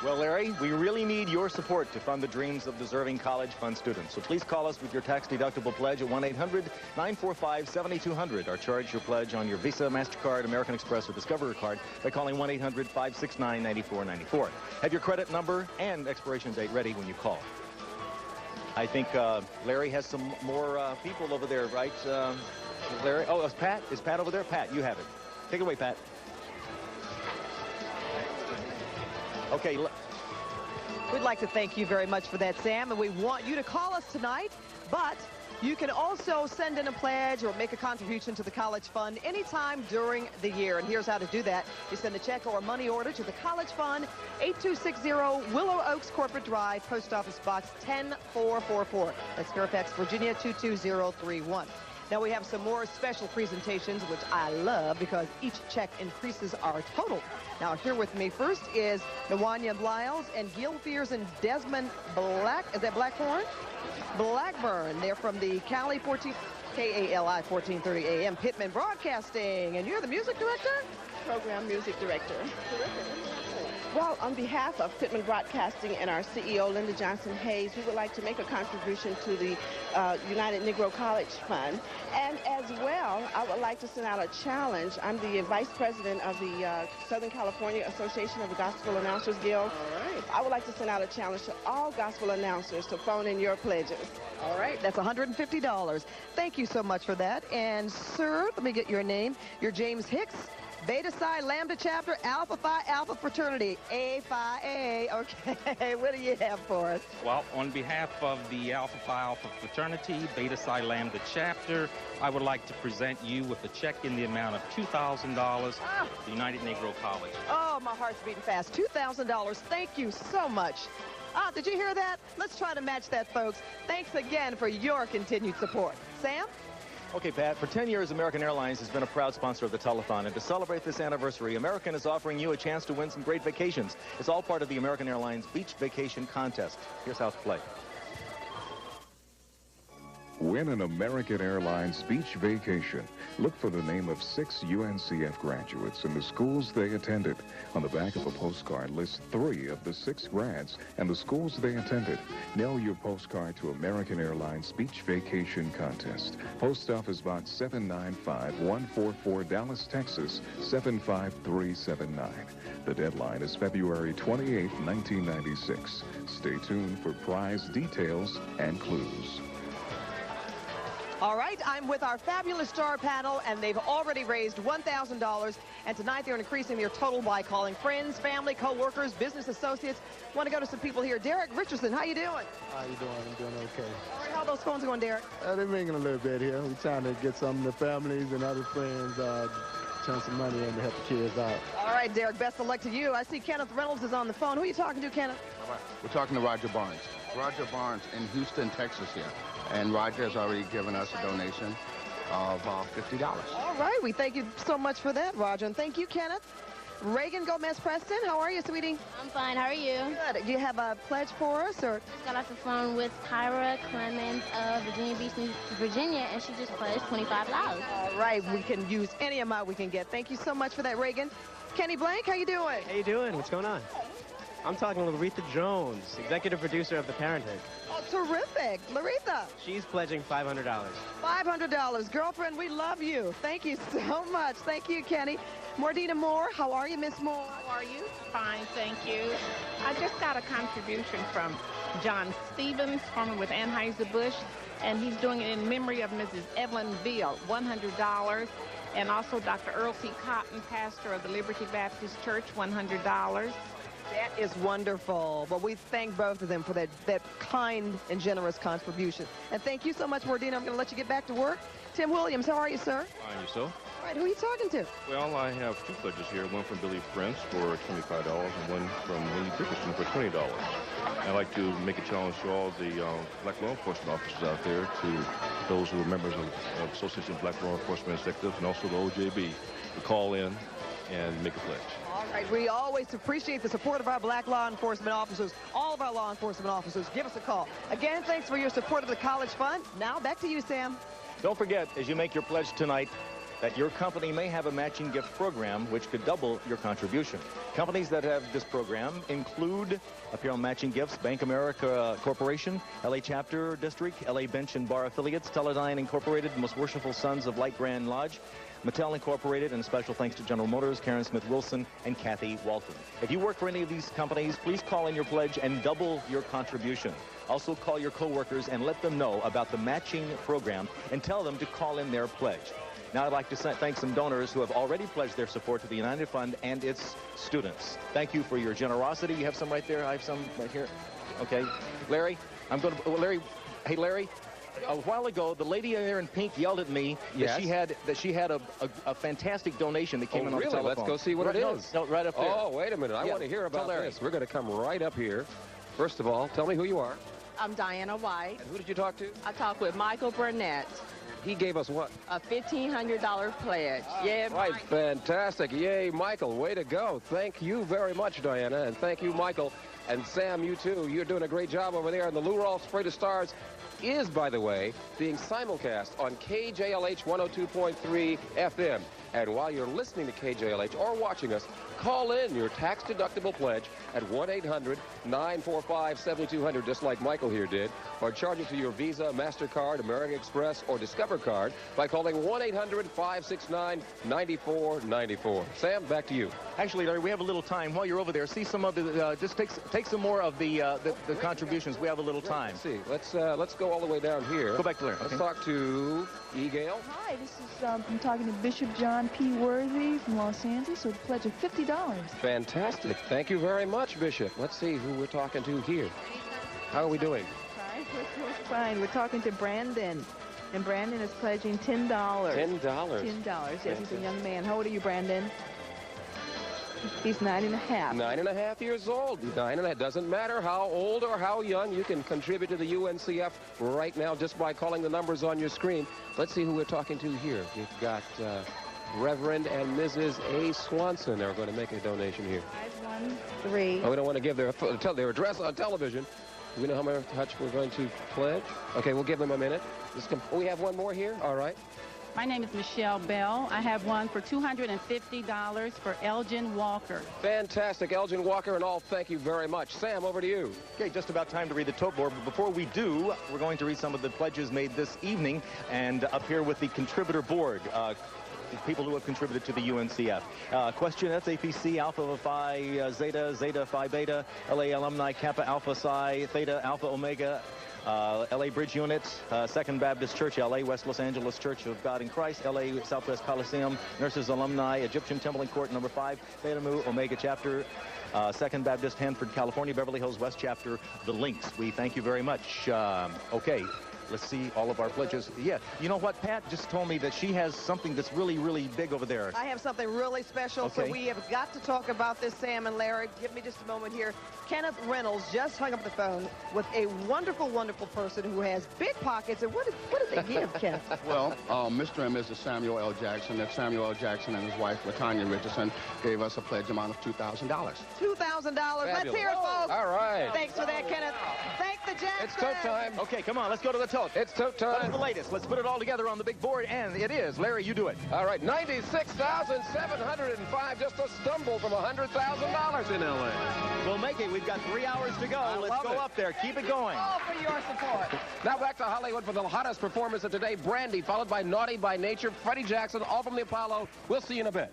Well, Larry, we really need your support to fund the dreams of deserving college fund students. So please call us with your tax-deductible pledge at 1-800-945-7200 or charge your pledge on your Visa, MasterCard, American Express, or Discover card by calling 1-800-569-9494. Have your credit number and expiration date ready when you call. I think Larry has some more people over there, right? Larry? Oh, it's Pat. Is Pat over there? Pat, you have it. Take it away, Pat. Okay. We'd like to thank you very much for that, Sam, and we want you to call us tonight, but you can also send in a pledge or make a contribution to the College Fund anytime during the year. And here's how to do that. You send a check or a money order to the College Fund, 8260 Willow Oaks Corporate Drive, Post Office Box 10444. That's Fairfax, Virginia 22031. Now we have some more special presentations, which I love because each check increases our total. Now here with me first is Nawanya Bliles and Gil Fears and Desmond is that Blackburn? Blackburn. They're from the KALI 1430 AM Pittman Broadcasting. And you're the music director? Program music director. Well, on behalf of Pittman Broadcasting and our CEO, Linda Johnson Hayes, we would like to make a contribution to the United Negro College Fund. And as well, I would like to send out a challenge. I'm the vice president of the Southern California Association of the Gospel Announcers Guild. All right. I would like to send out a challenge to all gospel announcers to phone in your pledges. All right, that's $150. Thank you so much for that. And sir, let me get your name. You're James Hicks. Beta Psi Lambda Chapter, Alpha Phi Alpha Fraternity, A Phi A. Okay, what do you have for us? Well, on behalf of the Alpha Phi Alpha Fraternity, Beta Psi Lambda Chapter, I would like to present you with a check in the amount of $2,000 to the United Negro College. Oh, my heart's beating fast. $2,000. Thank you so much. Did you hear that? Let's try to match that, folks. Thanks again for your continued support. Sam? Okay, Pat, for 10 years, American Airlines has been a proud sponsor of the telethon. And to celebrate this anniversary, American is offering you a chance to win some great vacations. It's all part of the American Airlines Beach Vacation Contest. Here's how to play. Win an American Airlines beach vacation. Look for the name of 6 UNCF graduates and the schools they attended. On the back of a postcard, list 3 of the 6 grads and the schools they attended. Mail your postcard to American Airlines Beach Vacation Contest. Post Office Box 795-144, Dallas, Texas, 75379. The deadline is February 28, 1996. Stay tuned for prize details and clues. All right, I'm with our fabulous star panel, and they've already raised $1,000. And tonight they're increasing their total by calling friends, family, co-workers, business associates. Want to go to some people here. Derek Richardson, how you doing? How you doing? I'm doing okay. All right, how are those phones going, Derek? They're ringing a little bit here. We're trying to get some of the families and other friends turn some money in to help the kids out. All right, Derek, best of luck to you. I see Kenneth Reynolds is on the phone. Who are you talking to, Kenneth? We're talking to Roger Barnes. Roger Barnes in Houston, Texas here. And Roger has already given us a donation of $50. All right, we thank you so much for that, Roger. And thank you, Kenneth. Reagan Gomez-Preston, how are you, sweetie? I'm fine. How are you? Good. Do you have a pledge for us? Or just got off the phone with Kyra Clemens of Virginia Beach, Virginia, and she just pledged $25. All right, we can use any amount we can get. Thank you so much for that, Reagan. Kenny Blank, how you doing? How you doing? What's going on? I'm talking to Laretha Jones, executive producer of The Parenthood. Oh, terrific. Laretha. She's pledging $500. $500. Girlfriend, we love you. Thank you so much. Thank you, Kenny. Mordina Moore, how are you, Miss Moore? How are you? Fine, thank you. I just got a contribution from John Stevens, formerly with Anheuser-Busch, and he's doing it in memory of Mrs. Evelyn Veal, $100. And also Dr. Earl C. Cotton, pastor of the Liberty Baptist Church, $100. That is wonderful. Well, we thank both of them for that kind and generous contribution. And thank you so much, Mordina. I'm going to let you get back to work. Tim Williams, how are you, sir? Fine, yourself? All right, who are you talking to? Well, I have two pledges here, one from Billy Prince for $25 and one from Wendy Dickerson for $20. I'd like to make a challenge to all the black law enforcement officers out there, to those who are members of Association of Black Law Enforcement Executives and also the OJB, to call in and make a pledge. All right, we always appreciate the support of our black law enforcement officers. All of our law enforcement officers, give us a call. Again, thanks for your support of the College Fund. Now, back to you, Sam. Don't forget, as you make your pledge tonight, that your company may have a matching gift program which could double your contribution. Companies that have this program include Apparel Matching Gifts, Bank America Corporation, LA Chapter District, LA Bench and Bar Affiliates, Teledyne Incorporated, Most Worshipful Sons of Light Grand Lodge, Mattel Incorporated, and special thanks to General Motors, Karen Smith-Wilson, and Kathy Walton. If you work for any of these companies, please call in your pledge and double your contribution. Also call your coworkers and let them know about the matching program and tell them to call in their pledge. Now I'd like to thank some donors who have already pledged their support to the United Fund and its students. Thank you for your generosity. You have some right there. I have some right here. Okay. Larry, Larry, hey, Larry. A while ago, the lady there in pink yelled at me that she had a fantastic donation that came in on the telephone. Let's go see what it is. No, right up there. Oh, wait a minute. I want to hear about this. We're going to come right up here. First of all, tell me who you are. I'm Diana White. And who did you talk to? I talked with Michael Burnett. He gave us what? A $1,500 pledge. Yeah, right. Fantastic. Yay, Michael. Way to go. Thank you very much, Diana. And thank you, Michael. And Sam, you too. You're doing a great job over there. And the Lou Rawls Parade of Stars is, by the way, being simulcast on KJLH 102.3 FM. And while you're listening to KJLH or watching us, call in your tax-deductible pledge at 1-800-945-7200, just like Michael here did, or charge it to your Visa, MasterCard, American Express, or Discover card by calling 1-800-569-9494. Sam, back to you. Actually, Larry, we have a little time. While you're over there, see some of the, just take some more of the contributions. We have a little time. Let's see. Let's go all the way down here. Go back to Larry. Let's talk to E. Gale. Hi, this is, I'm talking to Bishop John P. Worthy from Los Angeles with a pledge of $50. Fantastic. Thank you very much, Bishop. Let's see who we're talking to here. How are we doing? Fine. We're talking to Brandon. And Brandon is pledging $10. $10? $10. Yes, he's a young man. How old are you, Brandon? He's 9.5. 9.5 years old. 9.5. Doesn't matter how old or how young, you can contribute to the UNCF right now just by calling the numbers on your screen. Let's see who we're talking to here. We've got Reverend and Mrs. A. Swanson are going to make a donation here. 513. Oh, we don't want to give their address on television. Do we know how much we're going to pledge? Okay, we'll give them a minute. We have one more here? All right. My name is Michelle Bell. I have one for $250 for Elgin Walker. Fantastic. Elgin Walker and all, thank you very much. Sam, over to you. Okay, just about time to read the tote board. But before we do, we're going to read some of the pledges made this evening. And up here with the contributor board, people who have contributed to the UNCF. Question, SAPC, Alpha Phi Zeta, Zeta Phi Beta, LA Alumni, Kappa Alpha Psi, Theta Alpha Omega, LA Bridge Unit, Second Baptist Church, LA, West Los Angeles Church of God in Christ, LA Southwest Coliseum, Nurses Alumni, Egyptian Temple and Court, number 5, Beta Mu Omega Chapter, Second Baptist, Hanford, California, Beverly Hills West Chapter, The Links. We thank you very much. Okay. Let's see all of our pledges. Yeah, you know what? Pat just told me that she has something that's really, really big over there. I have something really special, Okay. so we have got to talk about this, Sam and Larry. Give me just a moment here. Kenneth Reynolds just hung up the phone with a wonderful, wonderful person who has big pockets. And what did they give, Kenneth? Well, Mr. and Mrs. Samuel L. Jackson, that Samuel L. Jackson and his wife, LaTanya Richardson, gave us a pledge amount of $2,000. $2,000. Let's hear it, folks. All right. Thanks for that, Kenneth. Thank the Jacksons. It's tote time. Okay, come on, let's go to the tote. It's tote time. What is the latest? Let's put it all together on the big board, and it is. Larry, you do it. All right, 96,705, just a stumble from $100,000 in L.A. We'll make it. We've got 3 hours to go. Let's go up there. Keep it going. All for your support. Now back to Hollywood for the hottest performance of today, Brandy, followed by Naughty by Nature, Freddie Jackson, all from the Apollo. We'll see you in a bit.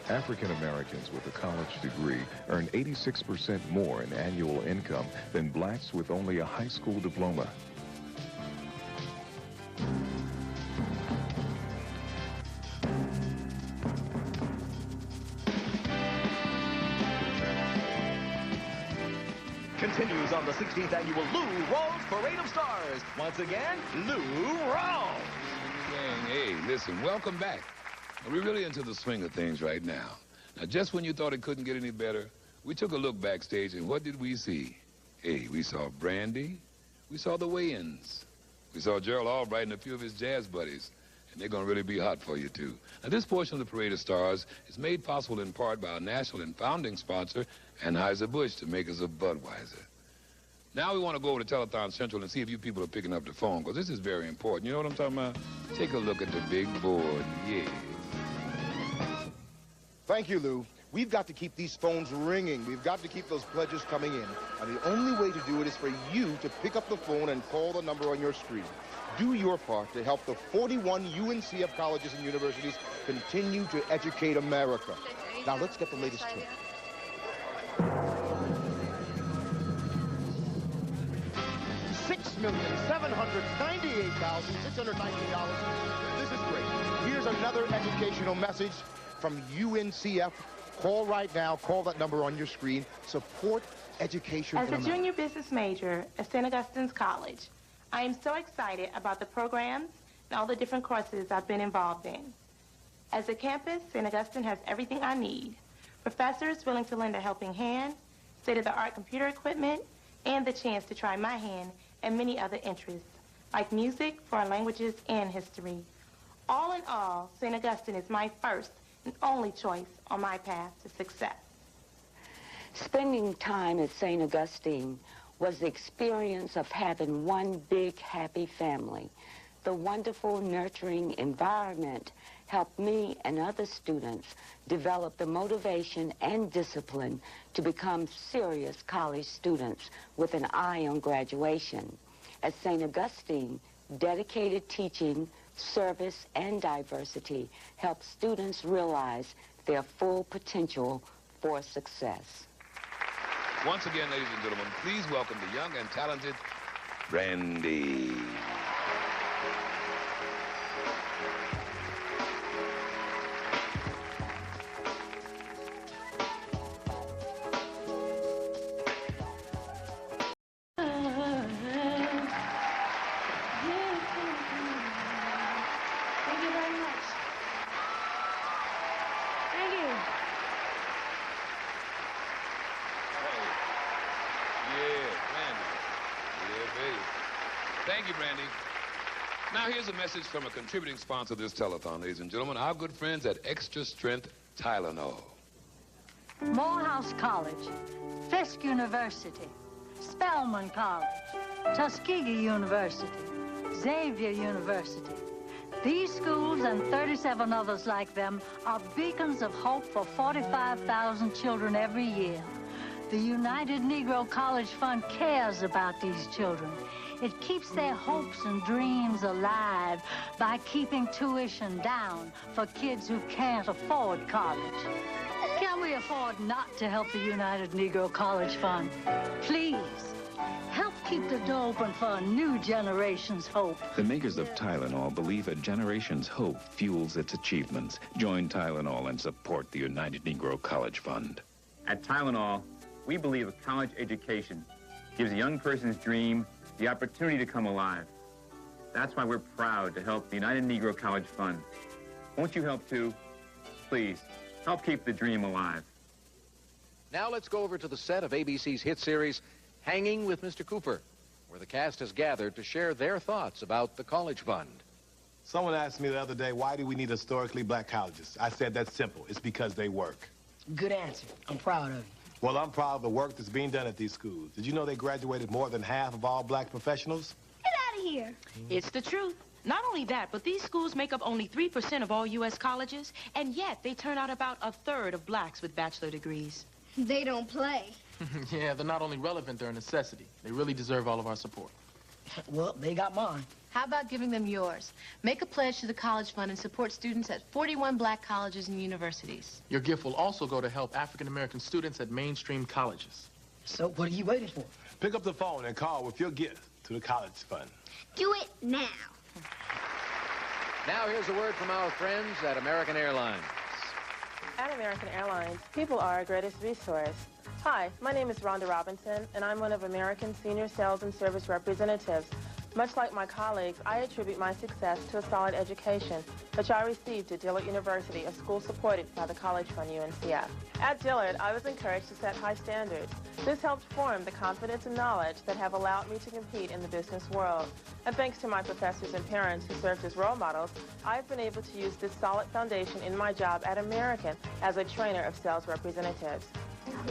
African Americans with a college degree earn 86% more in annual income than blacks with only a high school diploma. Continues on the 16th annual Lou Rawls Parade of Stars. Once again, Lou Rawls. Hey, listen, welcome back. We're really into the swing of things right now. Now, just when you thought it couldn't get any better, we took a look backstage, and what did we see? Hey, we saw Brandy. We saw the Wayans. We saw Gerald Albright and a few of his jazz buddies, and they're going to really be hot for you, too. Now, this portion of the Parade of Stars is made possible in part by our national and founding sponsor, Anheuser-Busch, the makers of Budweiser. Now we want to go over to Telethon Central and see if you people are picking up the phone, because this is very important. You know what I'm talking about? Take a look at the big board. Yeah. Thank you, Lou. We've got to keep these phones ringing. We've got to keep those pledges coming in. And the only way to do it is for you to pick up the phone and call the number on your screen. Do your part to help the 41 UNCF colleges and universities continue to educate America. Now, let's get the latest tip. $6,798,619. This is great. Here's another educational message from UNCF. Call right now. Call that number on your screen. Support education As in a America. junior business major at St. Augustine's College, I am so excited about the programs and all the different courses I've been involved in. As a campus, St. Augustine has everything I need. Professors willing to lend a helping hand, state-of-the-art computer equipment, and the chance to try my hand and many other interests, like music, foreign languages, and history. All in all, St. Augustine is my first and only choice on my path to success. Spending time at St. Augustine was the experience of having one big, happy family. The wonderful, nurturing environment helped me and other students develop the motivation and discipline to become serious college students with an eye on graduation. At St. Augustine, dedicated teaching, service, and diversity help students realize their full potential for success. Once again, ladies and gentlemen, please welcome the young and talented Brandy. Thank you very much. Thank you. Yeah, Brandy. Yeah, baby. Thank you, Brandy. Now, here's a message from a contributing sponsor of this telethon, ladies and gentlemen, our good friends at Extra Strength Tylenol. Morehouse College, Fisk University, Spelman College, Tuskegee University, Xavier University. These schools and 37 others like them are beacons of hope for 45,000 children every year. The United Negro College Fund cares about these children. It keeps their hopes and dreams alive by keeping tuition down for kids who can't afford college. Can we afford not to help the United Negro College Fund? Please, Help keep the door open for a new generation's hope. The makers of Tylenol believe a generation's hope fuels its achievements. Join Tylenol and support the United Negro College Fund. At Tylenol, we believe a college education gives a young person's dream the opportunity to come alive. That's why we're proud to help the United Negro College Fund. Won't you help too? Please, help keep the dream alive. Now let's go over to the set of ABC's hit series, Hanging with Mr. Cooper, where the cast has gathered to share their thoughts about the College Fund. Someone asked me the other day, why do we need historically black colleges? I said that's simple. It's because they work. Good answer. I'm proud of you. Well, I'm proud of the work that's being done at these schools. Did you know they graduated more than half of all black professionals? Get out of here. It's the truth. Not only that, but these schools make up only 3% of all U.S. colleges, and yet they turn out about a third of blacks with bachelor degrees. They don't play. Yeah, they're not only relevant, they're a necessity. They really deserve all of our support. Well, they got mine. How about giving them yours? Make a pledge to the College Fund and support students at 41 black colleges and universities. Your gift will also go to help African-American students at mainstream colleges. So what are you waiting for? Pick up the phone and call with your gift to the College Fund. Do it now. Now here's a word from our friends at American Airlines. At American Airlines, people are our greatest resource. Hi, my name is Rhonda Robinson, and I'm one of American's senior sales and service representatives. Much like my colleagues, I attribute my success to a solid education, which I received at Dillard University, a school supported by the College Fund UNCF. At Dillard, I was encouraged to set high standards. This helped form the confidence and knowledge that have allowed me to compete in the business world. And thanks to my professors and parents who served as role models, I've been able to use this solid foundation in my job at American as a trainer of sales representatives.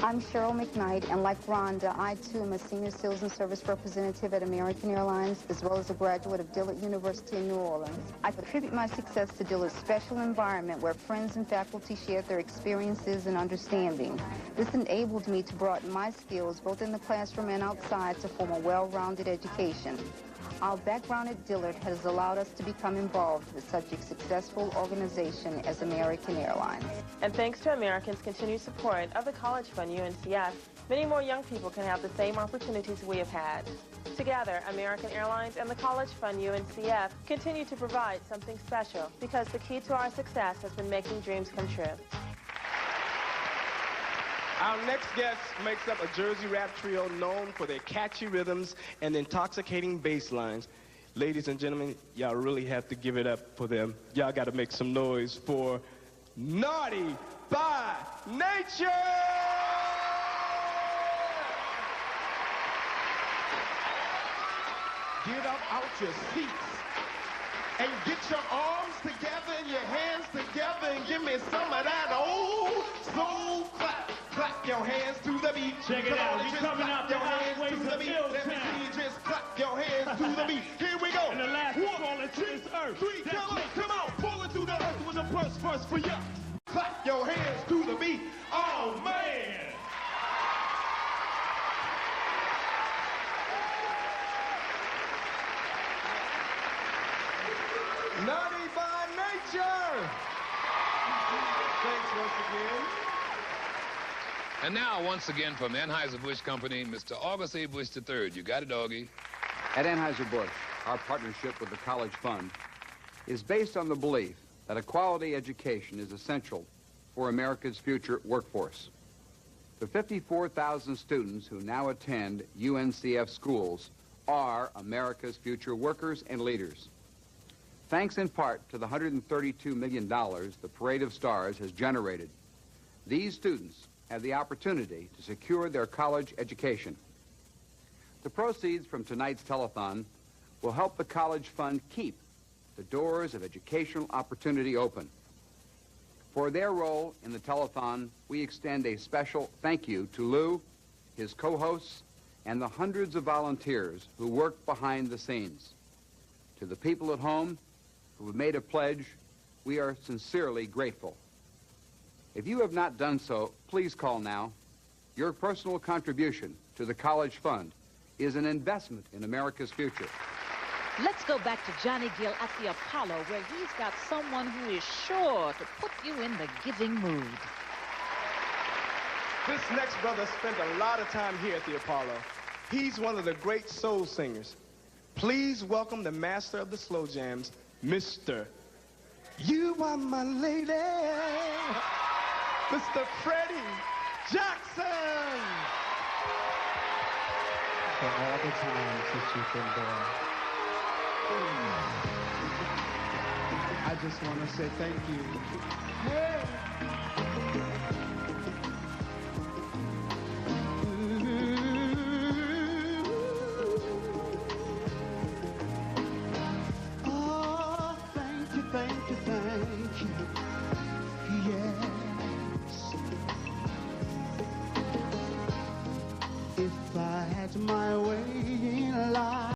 I'm Cheryl McKnight, and like Rhonda, I too am a senior sales and service representative at American Airlines, as well as a graduate of Dillard University in New Orleans. I attribute my success to Dillard's special environment where friends and faculty shared their experiences and understanding. This enabled me to broaden my skills both in the classroom and outside to form a well-rounded education. Our background at Dillard has allowed us to become involved with such a successful organization as American Airlines. And thanks to Americans' continued support of the College Fund UNCF, many more young people can have the same opportunities we have had. Together, American Airlines and the College Fund UNCF continue to provide something special because the key to our success has been making dreams come true. Our next guest makes up a Jersey rap trio known for their catchy rhythms and intoxicating bass lines. Ladies and gentlemen, y'all really have to give it up for them. Y'all got to make some noise for Naughty by Nature! Get up out your seats and get your arms together and your hands together and give me some of that old soul clap. Clap your hands to the beat. Check it out. He's coming out the hands to the beat. Let me see you just clap your hands to the beat. Here we go. And the last one falling to this earth. Three, come on. Falling to the earth with a first for ya. Clap your hands to the beat. Oh, man. Naughty by Nature. Thanks once again. And now, once again, from Anheuser-Busch Company, Mr. August A. Busch III. You got it, Augie. At Anheuser-Busch, our partnership with the College Fund is based on the belief that a quality education is essential for America's future workforce. The 54,000 students who now attend UNCF schools are America's future workers and leaders. Thanks in part to the $132 million the Parade of Stars has generated, these students have the opportunity to secure their college education. The proceeds from tonight's telethon will help the College Fund keep the doors of educational opportunity open. For their role in the telethon, we extend a special thank you to Lou, his co-hosts, and the hundreds of volunteers who work behind the scenes. To the people at home who have made a pledge, we are sincerely grateful. If you have not done so, please call now. Your personal contribution to the College Fund is an investment in America's future. Let's go back to Johnny Gill at the Apollo, where he's got someone who is sure to put you in the giving mood. This next brother spent a lot of time here at the Apollo. He's one of the great soul singers. Please welcome the master of the slow jams, Mr. You Are My Lady, Mr. Freddie Jackson. For all the times that you've been there, I just want to say thank you. Hey.